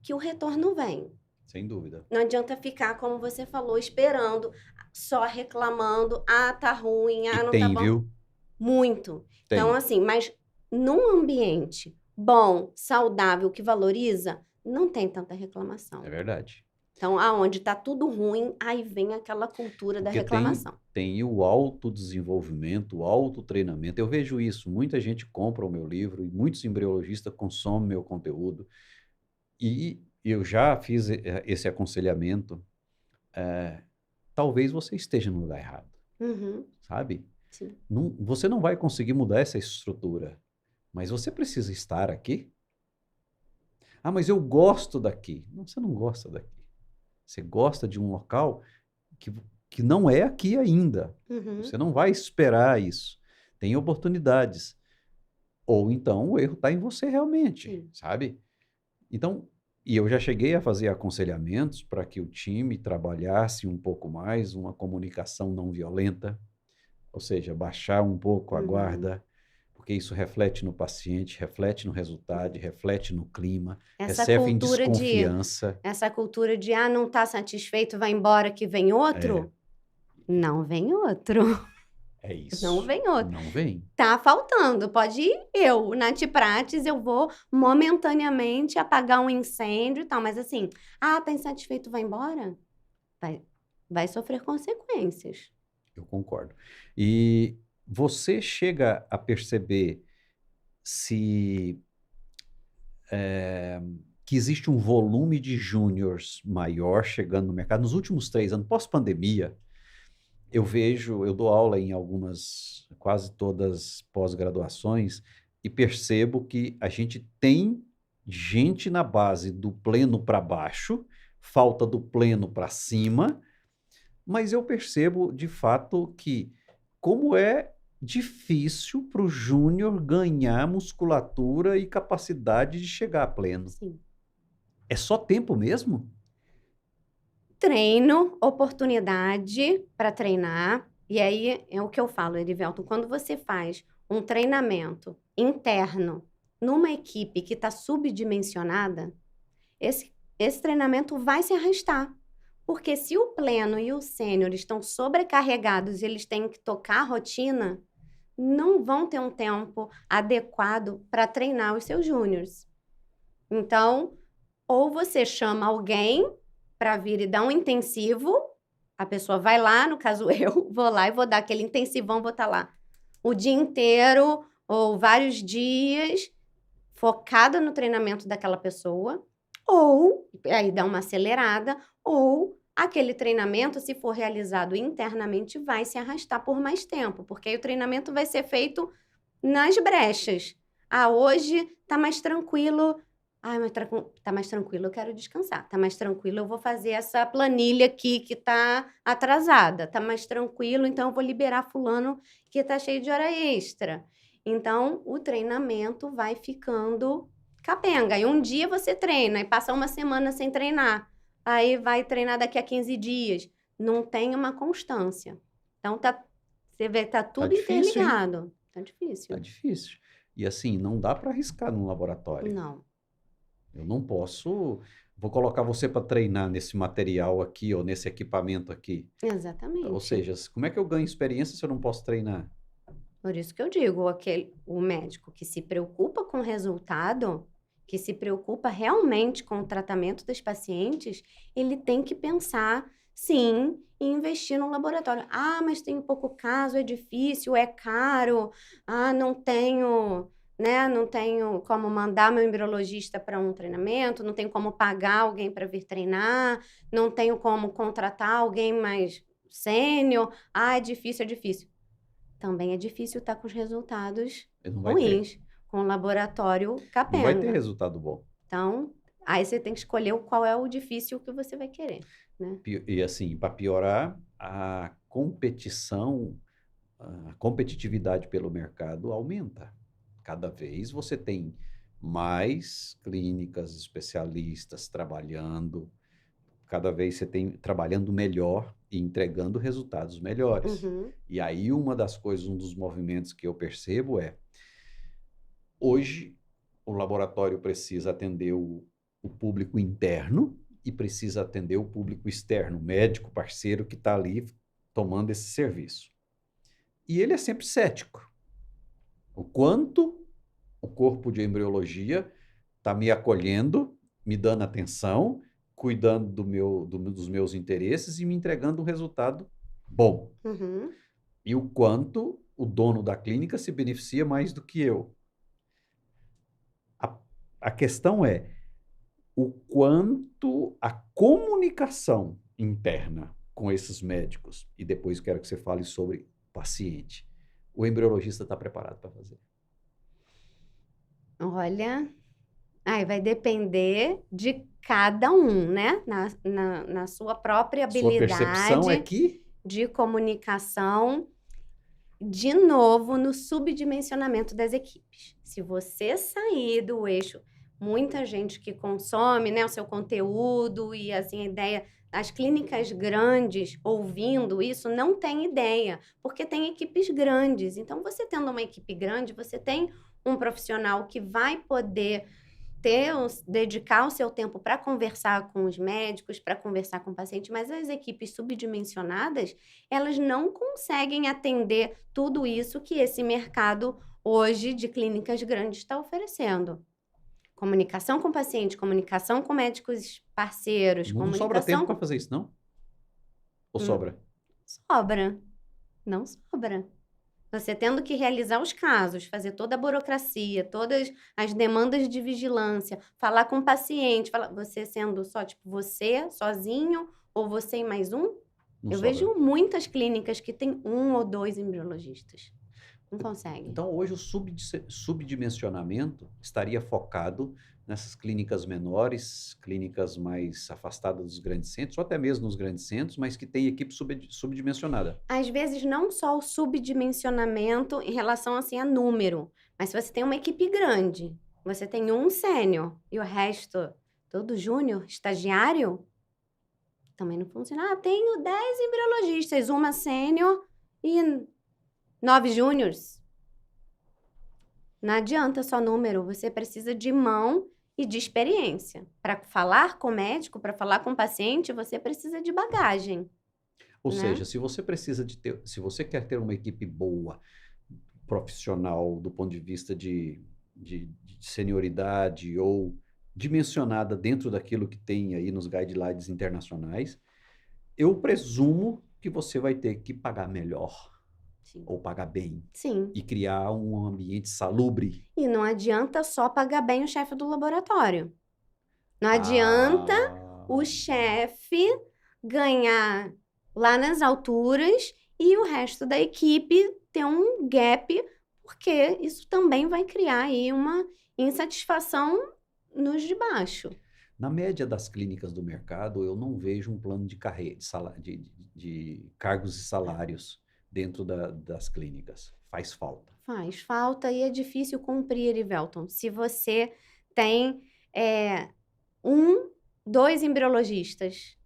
que o retorno vem. Sem dúvida. Não adianta ficar, como você falou, esperando, só reclamando, ah, tá ruim, E ah, não tá tem, bom. viu? Muito. Então, Tem. assim, mas num ambiente bom, saudável, que valoriza, não tem tanta reclamação. É verdade. Então, aonde está tudo ruim, aí vem aquela cultura da Porque tem, reclamação. tem o autodesenvolvimento, o autotreinamento. Eu vejo isso. Muita gente compra o meu livro e muitos embriologistas consomem meu conteúdo. E eu já fiz esse aconselhamento. Talvez você esteja no lugar errado, Uhum, sabe? sim. Você não vai conseguir mudar essa estrutura, mas você precisa estar aqui. Ah, mas eu gosto daqui. Não, você não gosta daqui. Você gosta de um local que, que não é aqui ainda. Uhum, Você não vai esperar isso. Tem oportunidades. Ou então o erro está em você realmente, sim. sabe? Então, e eu já cheguei a fazer aconselhamentos para que o time trabalhasse um pouco mais, uma comunicação não violenta, ou seja, baixar um pouco a Uhum. guarda, porque isso reflete no paciente, reflete no resultado, reflete no clima, Essa recebe em cultura de, desconfiança. ah, não está satisfeito, vai embora que vem outro. Não vem outro. É isso. Não vem outro. Não vem. Tá faltando, pode ir eu, Nath Prates, eu vou momentaneamente apagar um incêndio e tal, mas assim, ah, tá insatisfeito, vai embora? Vai sofrer consequências. Eu concordo. E você chega a perceber se que existe um volume de júniors maior chegando no mercado nos últimos 3 anos, pós-pandemia. Eu dou aula em algumas, quase todas pós-graduações, e percebo que a gente tem gente na base do pleno para baixo, falta do pleno para cima, mas eu percebo de fato que como é difícil para o júnior ganhar musculatura e capacidade de chegar a pleno. Sim. É só tempo mesmo? Treino, oportunidade para treinar. E aí é o que eu falo, Erivelton, quando você faz um treinamento interno numa equipe que está subdimensionada, esse treinamento vai se arrastar. Porque se o pleno e o sênior estão sobrecarregados e eles têm que tocar a rotina, não vão ter um tempo adequado para treinar os seus júniores. Então, ou você chama alguém para vir e dar um intensivo, a pessoa vai lá, no caso eu, vou lá e vou dar aquele intensivão, vou estar lá o dia inteiro ou vários dias, focada no treinamento daquela pessoa, ou aí dá uma acelerada, ou aquele treinamento, se for realizado internamente, vai se arrastar por mais tempo, porque aí o treinamento vai ser feito nas brechas. Ah, hoje tá mais tranquilo. Ah, mas tá mais tranquilo, eu quero descansar. Tá mais tranquilo, eu vou fazer essa planilha aqui que tá atrasada. Tá mais tranquilo, então eu vou liberar fulano que tá cheio de hora extra. Então, o treinamento vai ficando capenga. E um dia você treina e passa uma semana sem treinar. Aí vai treinar daqui a 15 dias. Não tem uma constância. Então, você vê que tá tudo difícil, hein? interligado. Tá difícil. Tá difícil. E assim, não dá para arriscar no laboratório. Não. Eu não posso. Vou colocar você para treinar nesse material aqui ou nesse equipamento aqui. Exatamente. Ou seja, como é que eu ganho experiência se eu não posso treinar? Por isso que eu digo, o médico que se preocupa com o resultado, que se preocupa realmente com o tratamento dos pacientes, ele tem que pensar, sim, em investir no laboratório. Ah, mas tem pouco caso, é difícil, é caro. Ah, não tenho, né? Não tenho como mandar meu embriologista para um treinamento, não tenho como pagar alguém para vir treinar, não tenho como contratar alguém mais sênior. Ah, é difícil, é difícil. Também é difícil estar com os resultados Não vai ter. ruins, com o laboratório Não vai ter capenga. resultado bom. Então, aí você tem que escolher qual é o difícil que você vai querer, né? E assim, para piorar, a competição, a competitividade pelo mercado aumenta. Cada vez você tem mais clínicas especialistas trabalhando, cada vez você tem trabalhando melhor e entregando resultados melhores. Uhum. E aí uma das coisas, um dos movimentos que eu percebo hoje o laboratório precisa atender o público interno e precisa atender o público externo, o médico parceiro que está ali tomando esse serviço. E ele é sempre cético. O quanto o corpo de embriologia está me acolhendo, me dando atenção, cuidando dos meus interesses e me entregando um resultado bom. Uhum. E o quanto o dono da clínica se beneficia mais do que eu. A questão é o quanto a comunicação interna com esses médicos, e depois quero que você fale sobre paciente, o embriologista está preparado para fazer. Olha, aí vai depender de cada um, né? Na sua própria Sua percepção é habilidade que de comunicação, de novo, no subdimensionamento das equipes. Se você sair do eixo, muita gente que consome, né, o seu conteúdo e assim a ideia, as clínicas grandes ouvindo isso não tem ideia, porque tem equipes grandes. Então, você tendo uma equipe grande, você tem um profissional que vai poder dedicar o seu tempo para conversar com os médicos, para conversar com o paciente, mas as equipes subdimensionadas, elas não conseguem atender tudo isso que esse mercado hoje de clínicas grandes está oferecendo. Comunicação com o paciente, comunicação com médicos parceiros, não sobra tempo comunicação para com... fazer isso, não? Ou sobra? Sobra, não sobra. Você tendo que realizar os casos, fazer toda a burocracia, todas as demandas de vigilância, falar com o paciente, você sendo só, tipo, você sozinho ou você e mais um? Não Eu sobra. vejo muitas clínicas que tem 1 ou 2 embriologistas. Não conseguem. Então, hoje o subdimensionamento estaria focado nessas clínicas menores, clínicas mais afastadas dos grandes centros, ou até mesmo nos grandes centros, mas que tem equipe subdimensionada. Às vezes, não só o subdimensionamento em relação, assim, a número, mas se você tem uma equipe grande, você tem um sênior e o resto todo júnior, estagiário, também não funciona. Ah, tenho 10 embriologistas, uma sênior e 9 júniores. Não adianta só número, você precisa de mão e de experiência. Para falar com o médico, para falar com o paciente, você precisa de bagagem. Ou Né? seja, se você quer ter uma equipe boa, profissional, do ponto de vista de senioridade ou dimensionada dentro daquilo que tem aí nos guidelines internacionais, eu presumo que você vai ter que pagar melhor. Sim. Ou pagar bem. Sim. E criar um ambiente salubre. E não adianta só pagar bem o chefe do laboratório. Não adianta o chefe ganhar lá nas alturas e o resto da equipe ter um gap, porque isso também vai criar aí uma insatisfação nos de baixo. Na média das clínicas do mercado, eu não vejo um plano de carreira, de cargos e salários dentro das clínicas. Faz falta. Faz falta e é difícil cumprir, Erivelton. Se você tem 2 embriologistas,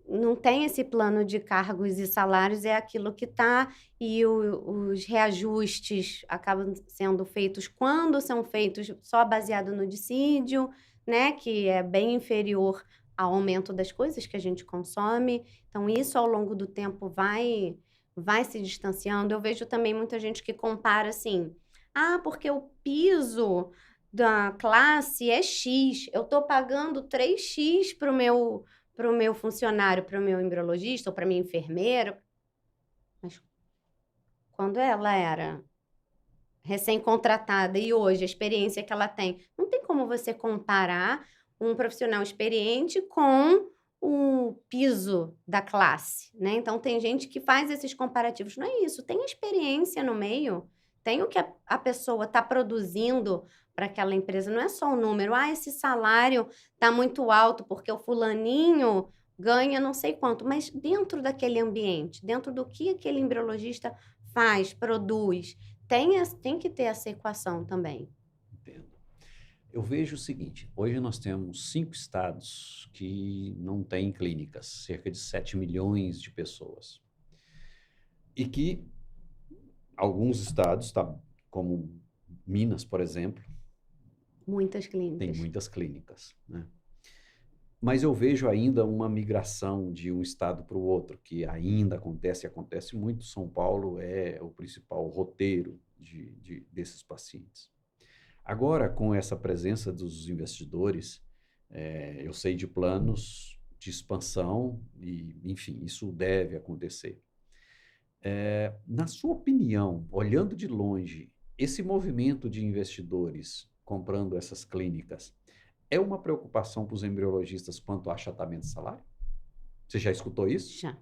não tem esse plano de cargos e salários, é aquilo que está, e os reajustes acabam sendo feitos quando são feitos só baseado no dissídio, né, que é bem inferior ao aumento das coisas que a gente consome. Então, isso ao longo do tempo vai se distanciando. Eu vejo também muita gente que compara assim, porque o piso da classe é X, eu estou pagando 3x para o meu funcionário, para o meu embriologista ou para minha enfermeira. Mas quando ela era recém-contratada e hoje a experiência que ela tem, não tem como você comparar um profissional experiente com o piso da classe, né? Então, tem gente que faz esses comparativos. Não é isso, tem experiência no meio, tem o que a pessoa está produzindo para aquela empresa, não é só o número. Esse salário está muito alto porque o fulaninho ganha não sei quanto, mas dentro daquele ambiente, dentro do que aquele embriologista faz, produz, tem que ter essa equação também. Entendo. Eu vejo o seguinte, hoje nós temos 5 estados que não têm clínicas, cerca de 7 milhões de pessoas. E que alguns estados, tá, como Minas, por exemplo, Muitas tem clínicas. muitas clínicas, né? Mas eu vejo ainda uma migração de um estado para o outro, que ainda acontece, e acontece muito. São Paulo é o principal roteiro desses pacientes. Agora, com essa presença dos investidores, eu sei de planos de expansão e, enfim, isso deve acontecer. Na sua opinião, olhando de longe, esse movimento de investidores comprando essas clínicas é uma preocupação para os embriologistas quanto ao achatamento de salário? Você já escutou isso? Já,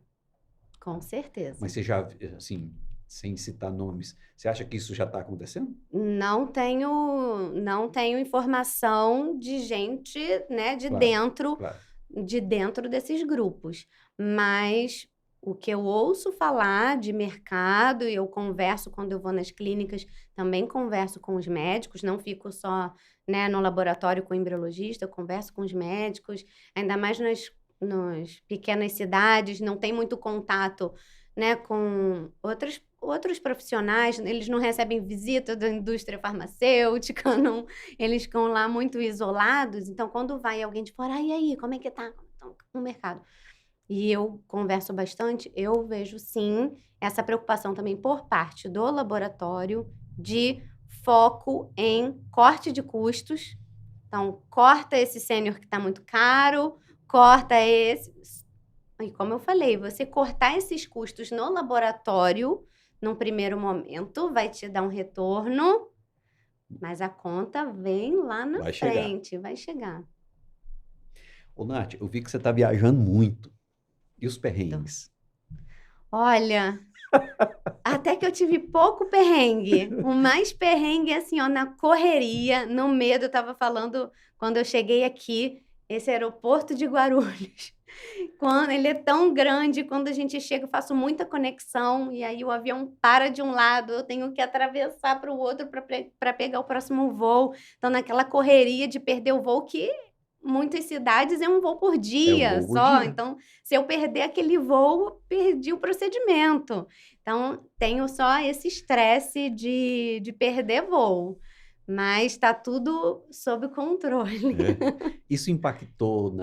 com certeza. Mas você já, assim, sem citar nomes, você acha que isso já está acontecendo? Não tenho informação de gente, né, Claro. de dentro desses grupos. Mas o que eu ouço falar de mercado, e eu converso quando eu vou nas clínicas, também converso com os médicos, não fico só, né, no laboratório com o embriologista, eu converso com os médicos, ainda mais nas pequenas cidades, não tem muito contato, né, com outros profissionais, eles não recebem visita da indústria farmacêutica, não, eles ficam lá muito isolados. Então, quando vai alguém de fora, e aí, como é que tá no mercado? E eu converso bastante, eu vejo sim essa preocupação também por parte do laboratório de foco em corte de custos. Então, corta esse sênior que está muito caro, corta esse. E como eu falei, você cortar esses custos no laboratório, num primeiro momento, vai te dar um retorno, mas a conta vem lá na Vai chegar. frente, vai chegar. Ô, Nath, eu vi que você está viajando muito. E os Tô. perrengues? Olha, até que eu tive pouco perrengue. O mais perrengue, assim, ó, na correria, no medo. Eu tava falando quando eu cheguei aqui, esse aeroporto de Guarulhos. Quando ele é tão grande, quando a gente chega, eu faço muita conexão, e aí o avião para de um lado, eu tenho que atravessar para o outro para pegar o próximo voo. Então, naquela correria de perder o voo, que muitas cidades é um voo por É um dia voo por só. dia. Então, se eu perder aquele voo, eu perdi o procedimento. Então, tenho só esse estresse de perder voo. Mas está tudo sob controle. Isso impactou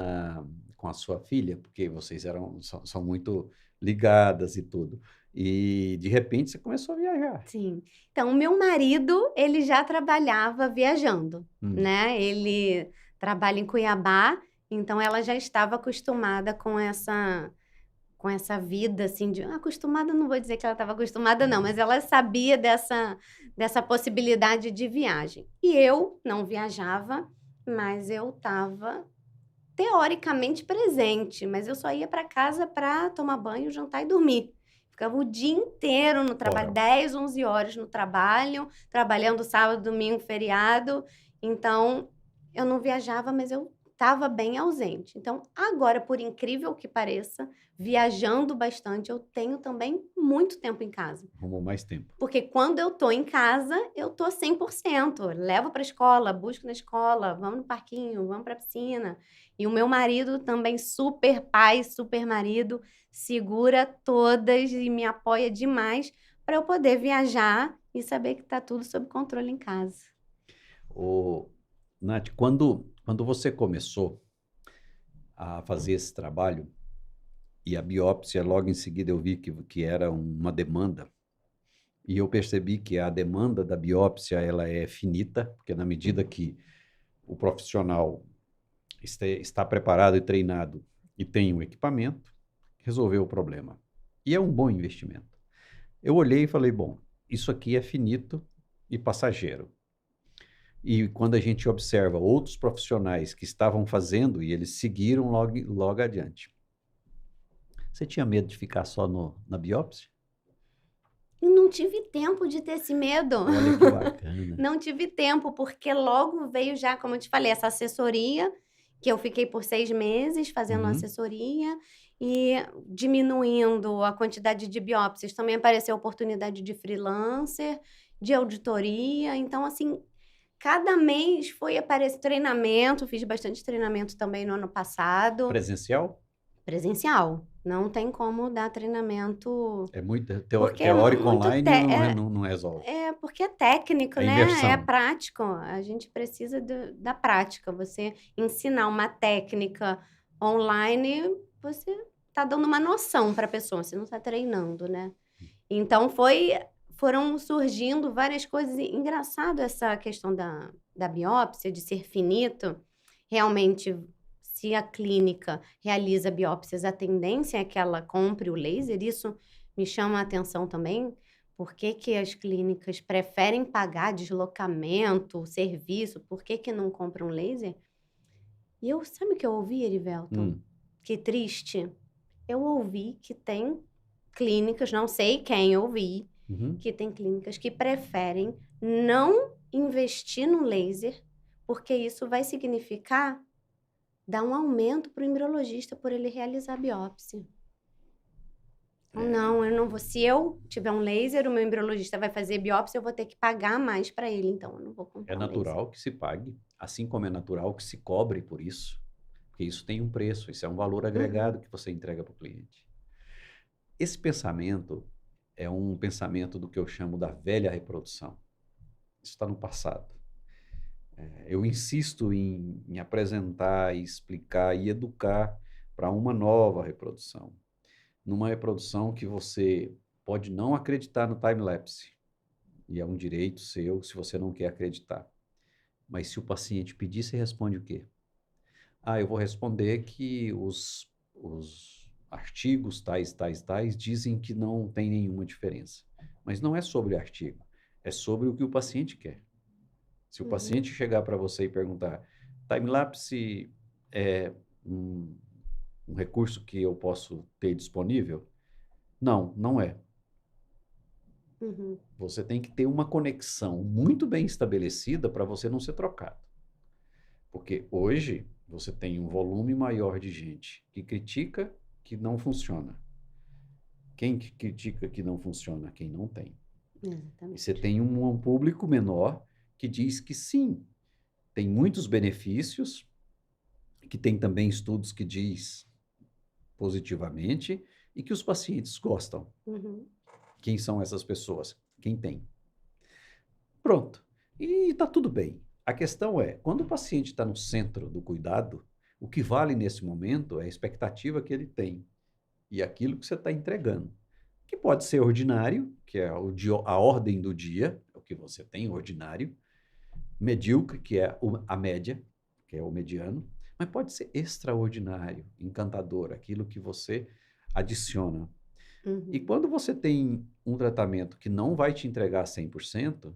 com a sua filha, porque vocês são muito ligadas e tudo. E, de repente, você começou a viajar. Sim. Então, o meu marido, ele já trabalhava viajando, Hum. né? Ele trabalha em Cuiabá, então ela já estava acostumada com essa vida, assim, acostumada, não vou dizer que ela estava acostumada, não, mas ela sabia dessa possibilidade de viagem. E eu não viajava, mas eu estava teoricamente presente, mas eu só ia para casa para tomar banho, jantar e dormir. Ficava o dia inteiro no trabalho, Fora. 10, 11 horas no trabalho, trabalhando sábado, domingo, feriado. Então, eu não viajava, mas eu estava bem ausente. Então, agora, por incrível que pareça, viajando bastante, eu tenho também muito tempo em casa. Arrumou mais tempo. Porque quando eu tô em casa, eu tô 100%. Levo para a escola, busco na escola, vamos no parquinho, vamos para a piscina. E o meu marido também, super pai, super marido, segura todas e me apoia demais para eu poder viajar e saber que tá tudo sob controle em casa. Ô, Nath, quando você começou a fazer esse trabalho, e a biópsia, logo em seguida eu vi que era uma demanda, e eu percebi que a demanda da biópsia ela é finita, porque na medida que o profissional está preparado e treinado e tem o equipamento, resolveu o problema. E é um bom investimento. Eu olhei e falei, bom, isso aqui é finito e passageiro. E quando a gente observa outros profissionais que estavam fazendo, e eles seguiram logo adiante. Você tinha medo de ficar só na biópsia? E não tive tempo de ter esse medo. Olha que bacana. Não tive tempo, porque logo veio já, como eu te falei, essa assessoria, que eu fiquei por 6 meses fazendo assessoria e diminuindo a quantidade de biópsias. Também apareceu a oportunidade de freelancer, de auditoria. Então, assim, cada mês foi aparecer treinamento, fiz bastante treinamento também no ano passado. Presencial? Presencial, não tem como dar treinamento, É muito porque é teórico muito online não resolve. porque é técnico, A né, é imersão. prático, a gente precisa da prática, você ensinar uma técnica online, você tá dando uma noção para a pessoa, você não está treinando, né. Então foram surgindo várias coisas, e engraçado essa questão da biópsia, de ser finito, realmente, se a clínica realiza biópsias, a tendência é que ela compre o laser, isso me chama a atenção também, por que que as clínicas preferem pagar deslocamento, serviço, por que que não compram laser? E eu sabe o que eu ouvi, Erivelton? Hum. Que triste. Eu ouvi que tem clínicas, não sei quem eu ouvi, Uhum. que tem clínicas que preferem não investir no laser, porque isso vai significar dar um aumento para o embriologista por ele realizar a biópsia. Então, É, não, eu não vou. Se eu tiver um laser, o meu embriologista vai fazer biópsia, eu vou ter que pagar mais para ele, então eu não vou é comprar um laser. natural que se pague, assim como é natural que se cobre por isso, porque isso tem um preço, isso é um valor agregado Uhum, que você entrega para o cliente. Esse pensamento é um pensamento do que eu chamo da velha reprodução. Isso está no passado. Eu insisto em apresentar, explicar e educar para uma nova reprodução. Numa reprodução que você pode não acreditar no time-lapse, e é um direito seu se você não quer acreditar. Mas se o paciente pedir, você responde o quê? Ah, eu vou responder que os artigos tais dizem que não tem nenhuma diferença. Mas não é sobre o artigo, é sobre o que o paciente quer. Se o uhum, paciente chegar para você e perguntar, time-lapse é um, um recurso que eu posso ter disponível? Não, não é. uhum, Você tem que ter uma conexão muito bem estabelecida para você não ser trocado. Porque hoje você tem um volume maior de gente que critica que não funciona. Quem que critica que não funciona? Quem não tem. E você exatamente. tem um público menor que diz que sim, tem muitos benefícios, que tem também estudos que diz positivamente e que os pacientes gostam. Uhum, Quem são essas pessoas? Quem tem. Pronto. E está tudo bem. A questão é, quando o paciente está no centro do cuidado, o que vale nesse momento é a expectativa que ele tem e aquilo que você está entregando. Que pode ser ordinário, que é a ordem do dia, é o que você tem, ordinário, medíocre, que é a média, que é o mediano, mas pode ser extraordinário, encantador, aquilo que você adiciona. E uhum, quando você tem um tratamento que não vai te entregar 100%,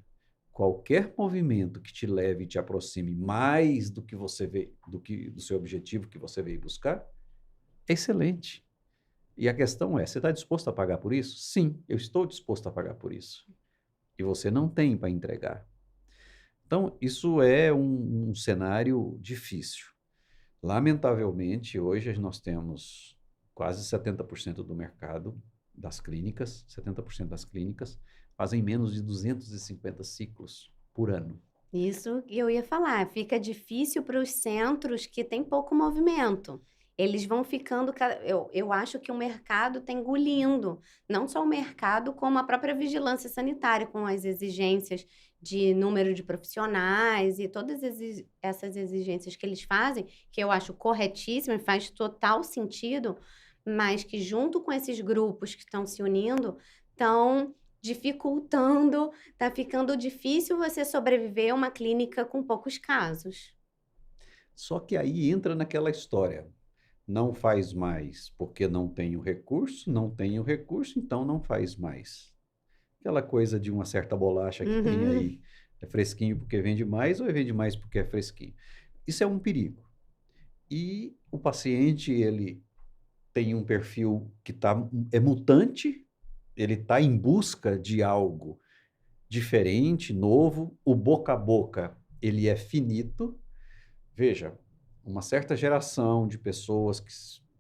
qualquer movimento que te leve e te aproxime mais do que você vê, do seu objetivo que você veio buscar, é excelente. E a questão é, você está disposto a pagar por isso? Sim, eu estou disposto a pagar por isso. E você não tem para entregar. Então, isso é um cenário difícil. Lamentavelmente, hoje nós temos quase 70% do mercado das clínicas, 70% das clínicas fazem menos de 250 ciclos por ano. isso que eu ia falar, fica difícil para os centros que têm pouco movimento. Eles vão ficando eu acho que o mercado está engolindo, não só o mercado, como a própria vigilância sanitária, com as exigências de número de profissionais e todas essas exigências que eles fazem, que eu acho corretíssimo e faz total sentido, mas que junto com esses grupos que estão se unindo, estão dificultando. Tá ficando difícil você sobreviver a uma clínica com poucos casos. Só que aí entra naquela história. Não faz mais porque não tem o recurso, não tem o recurso, então não faz mais. Aquela coisa de uma certa bolacha que tem Uhum, aí, é fresquinho porque vende mais ou vende mais porque é fresquinho. Isso é um perigo. E o paciente, ele tem um perfil que é mutante, ele está em busca de algo diferente, novo, o boca a boca, ele é finito. Veja, uma certa geração de pessoas que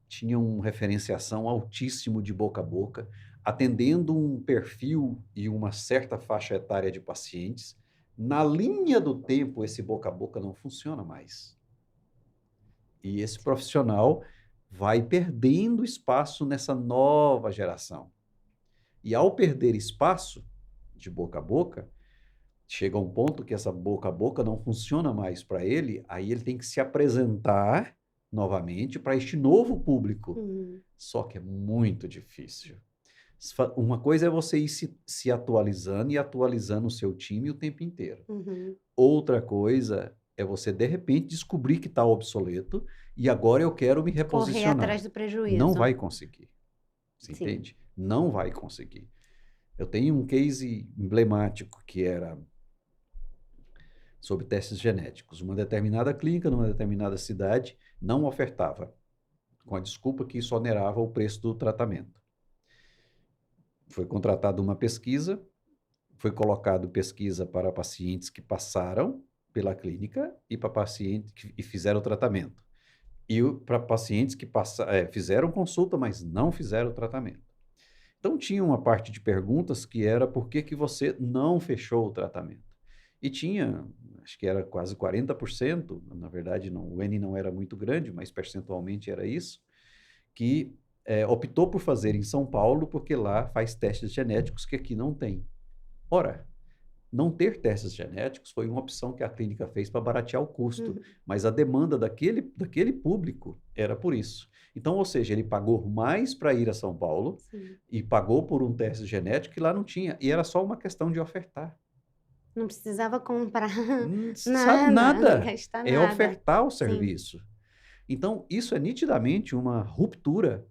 tinham uma referenciação altíssimo de boca a boca, atendendo um perfil e uma certa faixa etária de pacientes, Na linha do tempo, esse boca a boca não funciona mais. E esse profissional vai perdendo espaço nessa nova geração. E ao perder espaço de boca a boca, chega um ponto que essa boca a boca não funciona mais para ele, aí ele tem que se apresentar novamente para este novo público. Só que é muito difícil. Uma coisa é você ir se atualizando e atualizando o seu time o tempo inteiro. Outra coisa é você, de repente, descobrir que está obsoleto e agora eu quero me Correr reposicionar. atrás do prejuízo. Não vai conseguir. Você Sim. entende? Não vai conseguir. Eu tenho um case emblemático que era sobre testes genéticos. Uma determinada clínica, numa determinada cidade, não ofertava, com a desculpa que isso onerava o preço do tratamento. Foi contratada uma pesquisa, foi colocado pesquisa para pacientes que passaram pela clínica e para pacientes que fizeram o tratamento. E para pacientes que fizeram consulta, mas não fizeram o tratamento. Então, tinha uma parte de perguntas que era por que você não fechou o tratamento? E tinha, acho que era quase 40%, na verdade o N não era muito grande, mas percentualmente era isso, que optou por fazer em São Paulo porque lá faz testes genéticos que aqui não tem. Ora, não ter testes genéticos foi uma opção que a clínica fez para baratear o custo, mas a demanda daquele público era por isso. Então, ou seja, ele pagou mais para ir a São Paulo e pagou por um teste genético que lá não tinha, e era só uma questão de ofertar. Não precisava comprar Sabe, nada, nada. gastar É nada. ofertar o serviço. Então, isso é nitidamente uma ruptura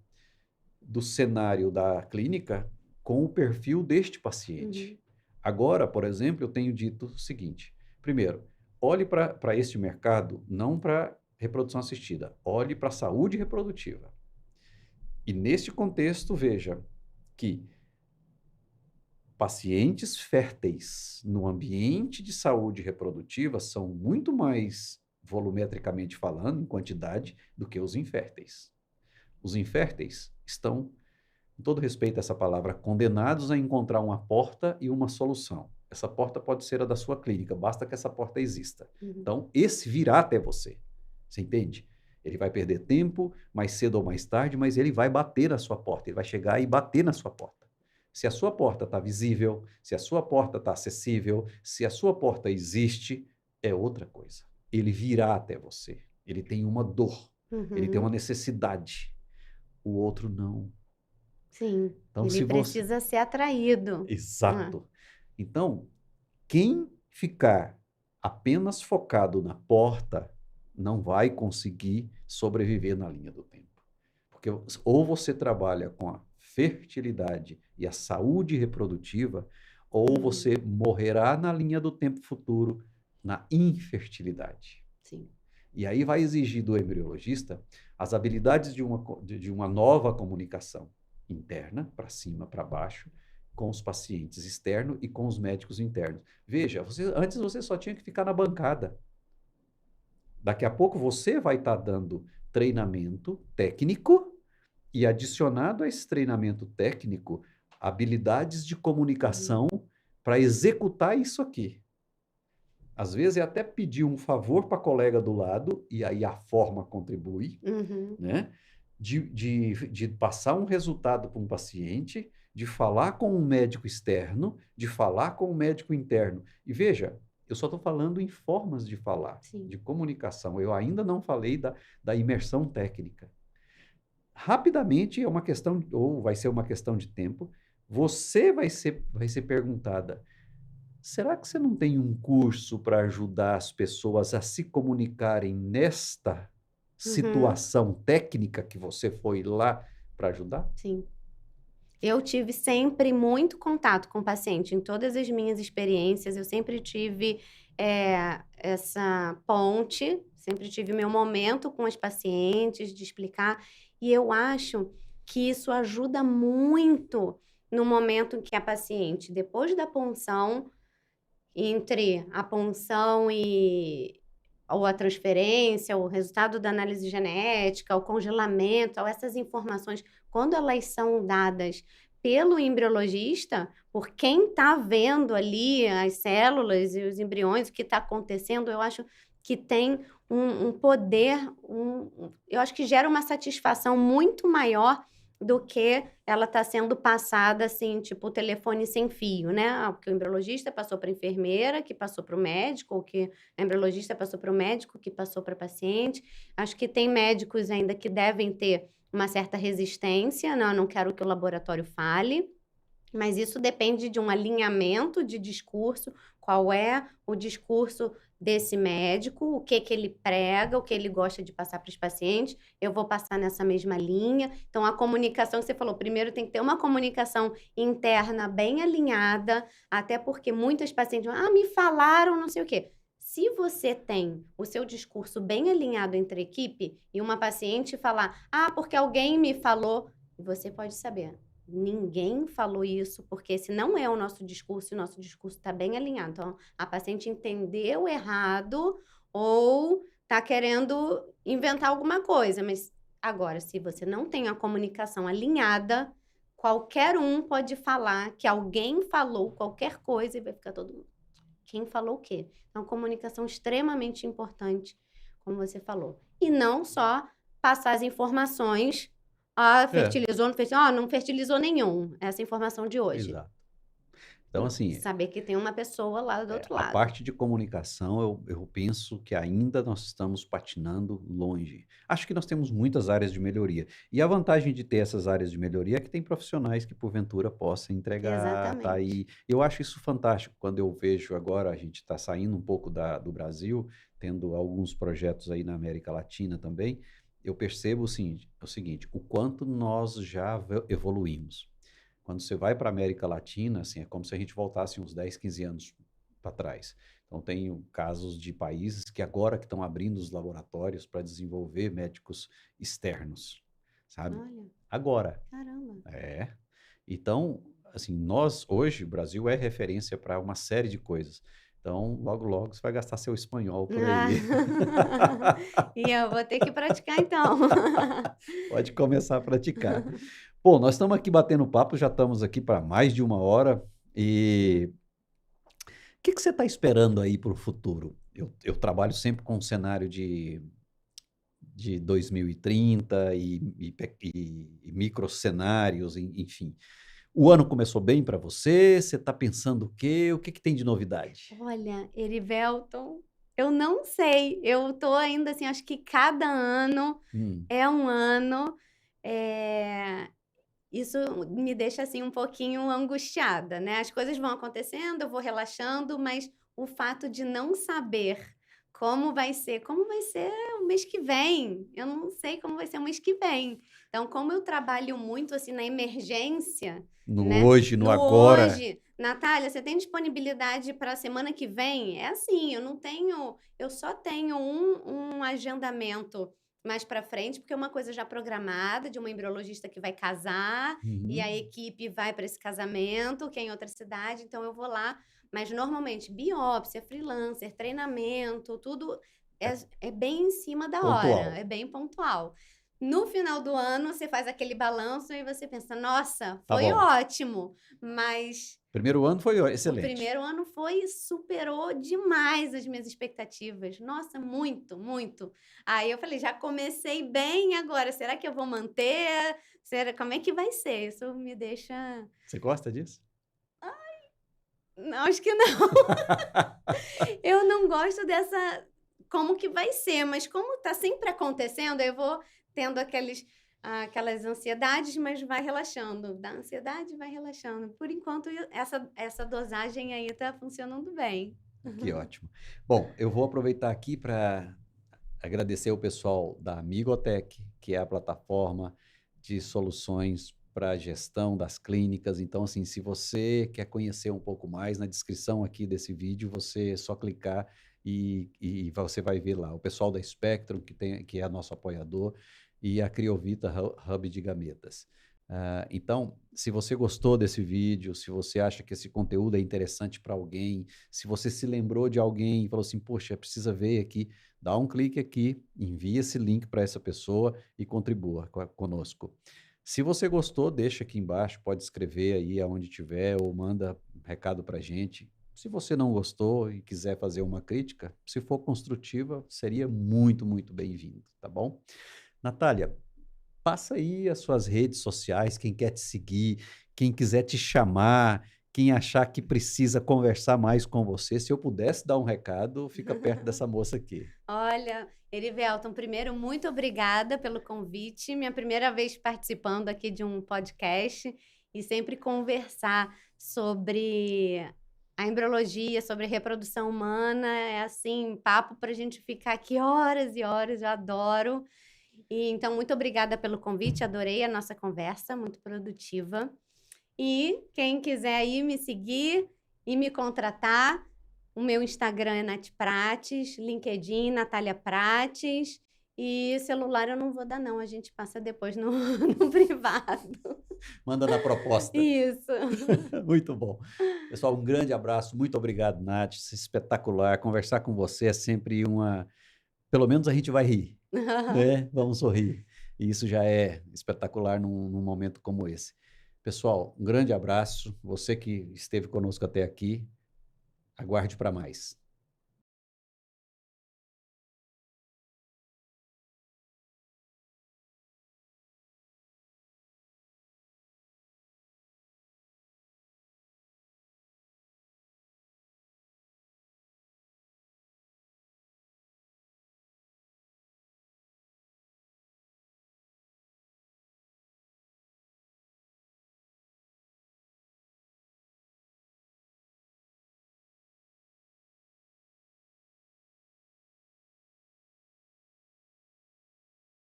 do cenário da clínica com o perfil deste paciente. Agora, por exemplo, eu tenho dito o seguinte: primeiro, olhe para este mercado não para reprodução assistida, olhe para a saúde reprodutiva. E neste contexto, veja que pacientes férteis no ambiente de saúde reprodutiva são muito mais, volumetricamente falando, em quantidade, do que os inférteis. Os inférteis estão, com todo respeito a essa palavra, condenados a encontrar uma porta e uma solução. Essa porta pode ser a da sua clínica, basta que essa porta exista. Então, esse virá até você. Você entende? Ele vai perder tempo, mais cedo ou mais tarde, mas ele vai bater na sua porta, ele vai chegar e bater na sua porta. Se a sua porta está visível, se a sua porta está acessível, se a sua porta existe, é outra coisa. Ele virá até você. Ele tem uma dor, ele tem uma necessidade. O outro não. Sim, então, ele precisa ser atraído. Exato. Então, quem ficar apenas focado na porta não vai conseguir sobreviver na linha do tempo. Porque ou você trabalha com a fertilidade e a saúde reprodutiva, ou você morrerá na linha do tempo futuro na infertilidade. Sim. E aí vai exigir do embriologista as habilidades de uma nova comunicação interna, para cima, para baixo, com os pacientes externos e com os médicos internos. Veja, antes você só tinha que ficar na bancada. Daqui a pouco você vai estar dando treinamento técnico e adicionado a esse treinamento técnico, habilidades de comunicação para executar isso aqui. Às vezes é até pedir um favor para a colega do lado, e aí a forma contribui, né? De passar um resultado para um paciente, de falar com um médico externo, de falar com um médico interno. E veja, eu só estou falando em formas de falar, de comunicação. Eu ainda não falei da imersão técnica. Rapidamente é uma questão, ou vai ser uma questão de tempo, você vai ser perguntada: será que você não tem um curso para ajudar as pessoas a se comunicarem nesta situação técnica que você foi lá para ajudar? Sim. Eu tive sempre muito contato com o paciente. Em todas as minhas experiências, eu sempre tive essa ponte, sempre tive meu momento com os pacientes de explicar. E eu acho que isso ajuda muito no momento em que a paciente, depois da punção, entre a punção ou a transferência, o resultado da análise genética, o congelamento, essas informações, quando elas são dadas pelo embriologista, por quem está vendo ali as células e os embriões, o que está acontecendo, eu acho que tem um poder, eu acho que gera uma satisfação muito maior do que ela está sendo passada, assim, tipo, o telefone sem fio, né? Porque o embriologista passou para a enfermeira, que passou para o médico, ou que a embriologista passou para o médico, que passou para a paciente. Acho que tem médicos ainda que devem ter uma certa resistência, não, eu não quero que o laboratório fale, mas isso depende de um alinhamento de discurso, qual é o discurso desse médico, o que ele prega, o que ele gosta de passar para os pacientes, eu vou passar nessa mesma linha. Então, a comunicação que você falou, primeiro tem que ter uma comunicação interna bem alinhada, até porque muitas pacientes vão, me falaram não sei o quê. Se você tem o seu discurso bem alinhado entre a equipe e uma paciente falar, porque alguém me falou, você pode saber. Ninguém falou isso, porque esse não é o nosso discurso, e o nosso discurso está bem alinhado. Então, a paciente entendeu errado ou está querendo inventar alguma coisa. Mas, agora, se você não tem a comunicação alinhada, qualquer um pode falar que alguém falou qualquer coisa e vai ficar todo mundo. Quem falou o quê? Então, comunicação extremamente importante, como você falou. E não só passar as informações. Fertilizou, não fertilizou? Não fertilizou nenhum. Essa informação de hoje. Exato. Então, assim, Saber que tem uma pessoa lá do outro a lado. parte de comunicação, eu penso que ainda nós estamos patinando longe. Acho que nós temos muitas áreas de melhoria. E a vantagem de ter essas áreas de melhoria é que tem profissionais que, porventura, possam entregar, tá Exatamente. aí. Eu acho isso fantástico quando eu vejo agora, a gente está saindo um pouco do Brasil, tendo alguns projetos aí na América Latina também, eu percebo o seguinte, o quanto nós já evoluímos. Quando você vai para a América Latina, assim, é como se a gente voltasse uns 10, 15 anos para trás. Então, tem casos de países que agora que estão abrindo os laboratórios para desenvolver médicos externos, sabe? Olha, Agora. caramba. É. Então, assim, nós hoje, o Brasil é referência para uma série de coisas. Então, logo, logo, você vai gastar seu espanhol por aí. E eu vou ter que praticar, então. Pode começar a praticar. Bom, nós estamos aqui batendo papo, já estamos aqui para mais de 1 hora. E o que você está esperando aí para o futuro? Eu trabalho sempre com um cenário de 2030 e micro cenários, enfim. O ano começou bem para você? Você está pensando o quê? O que tem de novidade? Olha, Erivelton, eu não sei. Eu tô ainda assim, acho que cada ano Hum, é um ano. Isso me deixa assim um pouquinho angustiada, né? As coisas vão acontecendo, eu vou relaxando, mas o fato de não saber como vai ser o mês que vem, eu não sei como vai ser o mês que vem. Então, como eu trabalho muito assim na emergência, no né? hoje, no No agora. hoje, Natália, você tem disponibilidade para a semana que vem? É assim, eu só tenho um agendamento mais para frente, porque é uma coisa já programada de uma embriologista que vai casar e a Uhum. equipe vai para esse casamento, que é em outra cidade, então eu vou lá. Mas normalmente biópsia, freelancer, treinamento, tudo É é bem em cima da hora, pontual. é bem pontual. No final do ano, você faz aquele balanço e você pensa: nossa, Tá foi bom. ótimo, mas Primeiro ano foi o excelente. primeiro ano superou demais as minhas expectativas. Nossa, muito, muito. Aí eu falei: "Já comecei bem, agora será que eu vou manter? Como é que vai ser?". Isso me deixa Você gosta disso? não, acho que não. Eu não gosto dessa como que vai ser, mas como tá sempre acontecendo, eu vou tendo aquelas ansiedades, mas vai relaxando. Da ansiedade, vai relaxando. Por enquanto, essa dosagem aí tá funcionando bem. Que ótimo. Bom, eu vou aproveitar aqui para agradecer o pessoal da Amigotech, que é a plataforma de soluções para a gestão das clínicas. Então, assim, se você quer conhecer um pouco mais, na descrição aqui desse vídeo, você é só clicar e você vai ver lá. O pessoal da Spectrum, que é nosso apoiador, e a Criovita Hub de Gametas. Então, se você gostou desse vídeo, se você acha que esse conteúdo é interessante para alguém, se você se lembrou de alguém e falou assim, poxa, precisa ver aqui, dá um clique aqui, envia esse link para essa pessoa e contribua conosco. Se você gostou, deixa aqui embaixo, pode escrever aí aonde tiver ou manda um recado para gente. Se você não gostou e quiser fazer uma crítica, se for construtiva, seria muito, muito bem-vindo, tá bom? Natália, passa aí as suas redes sociais, quem quer te seguir, quem quiser te chamar, quem achar que precisa conversar mais com você. Se eu pudesse dar um recado, fica perto dessa moça aqui. Olha, Erivelton, primeiro, muito obrigada pelo convite. Minha primeira vez participando aqui de um podcast e sempre conversar sobre a embriologia, sobre reprodução humana, é assim, papo para a gente ficar aqui horas e horas, eu adoro. E então, muito obrigada pelo convite, adorei a nossa conversa, muito produtiva. E quem quiser aí me seguir e me contratar, o meu Instagram é Nath Prates, LinkedIn, Natália Prates. E celular eu não vou dar, não. A gente passa depois no, no privado. Manda na proposta. Isso. Muito bom. Pessoal, um grande abraço. Muito obrigado, Nath. Isso é espetacular. Conversar com você é sempre uma. Pelo menos a gente vai rir, né? Vamos sorrir. E isso já é espetacular num momento como esse. Pessoal, um grande abraço. Você que esteve conosco até aqui, aguarde para mais.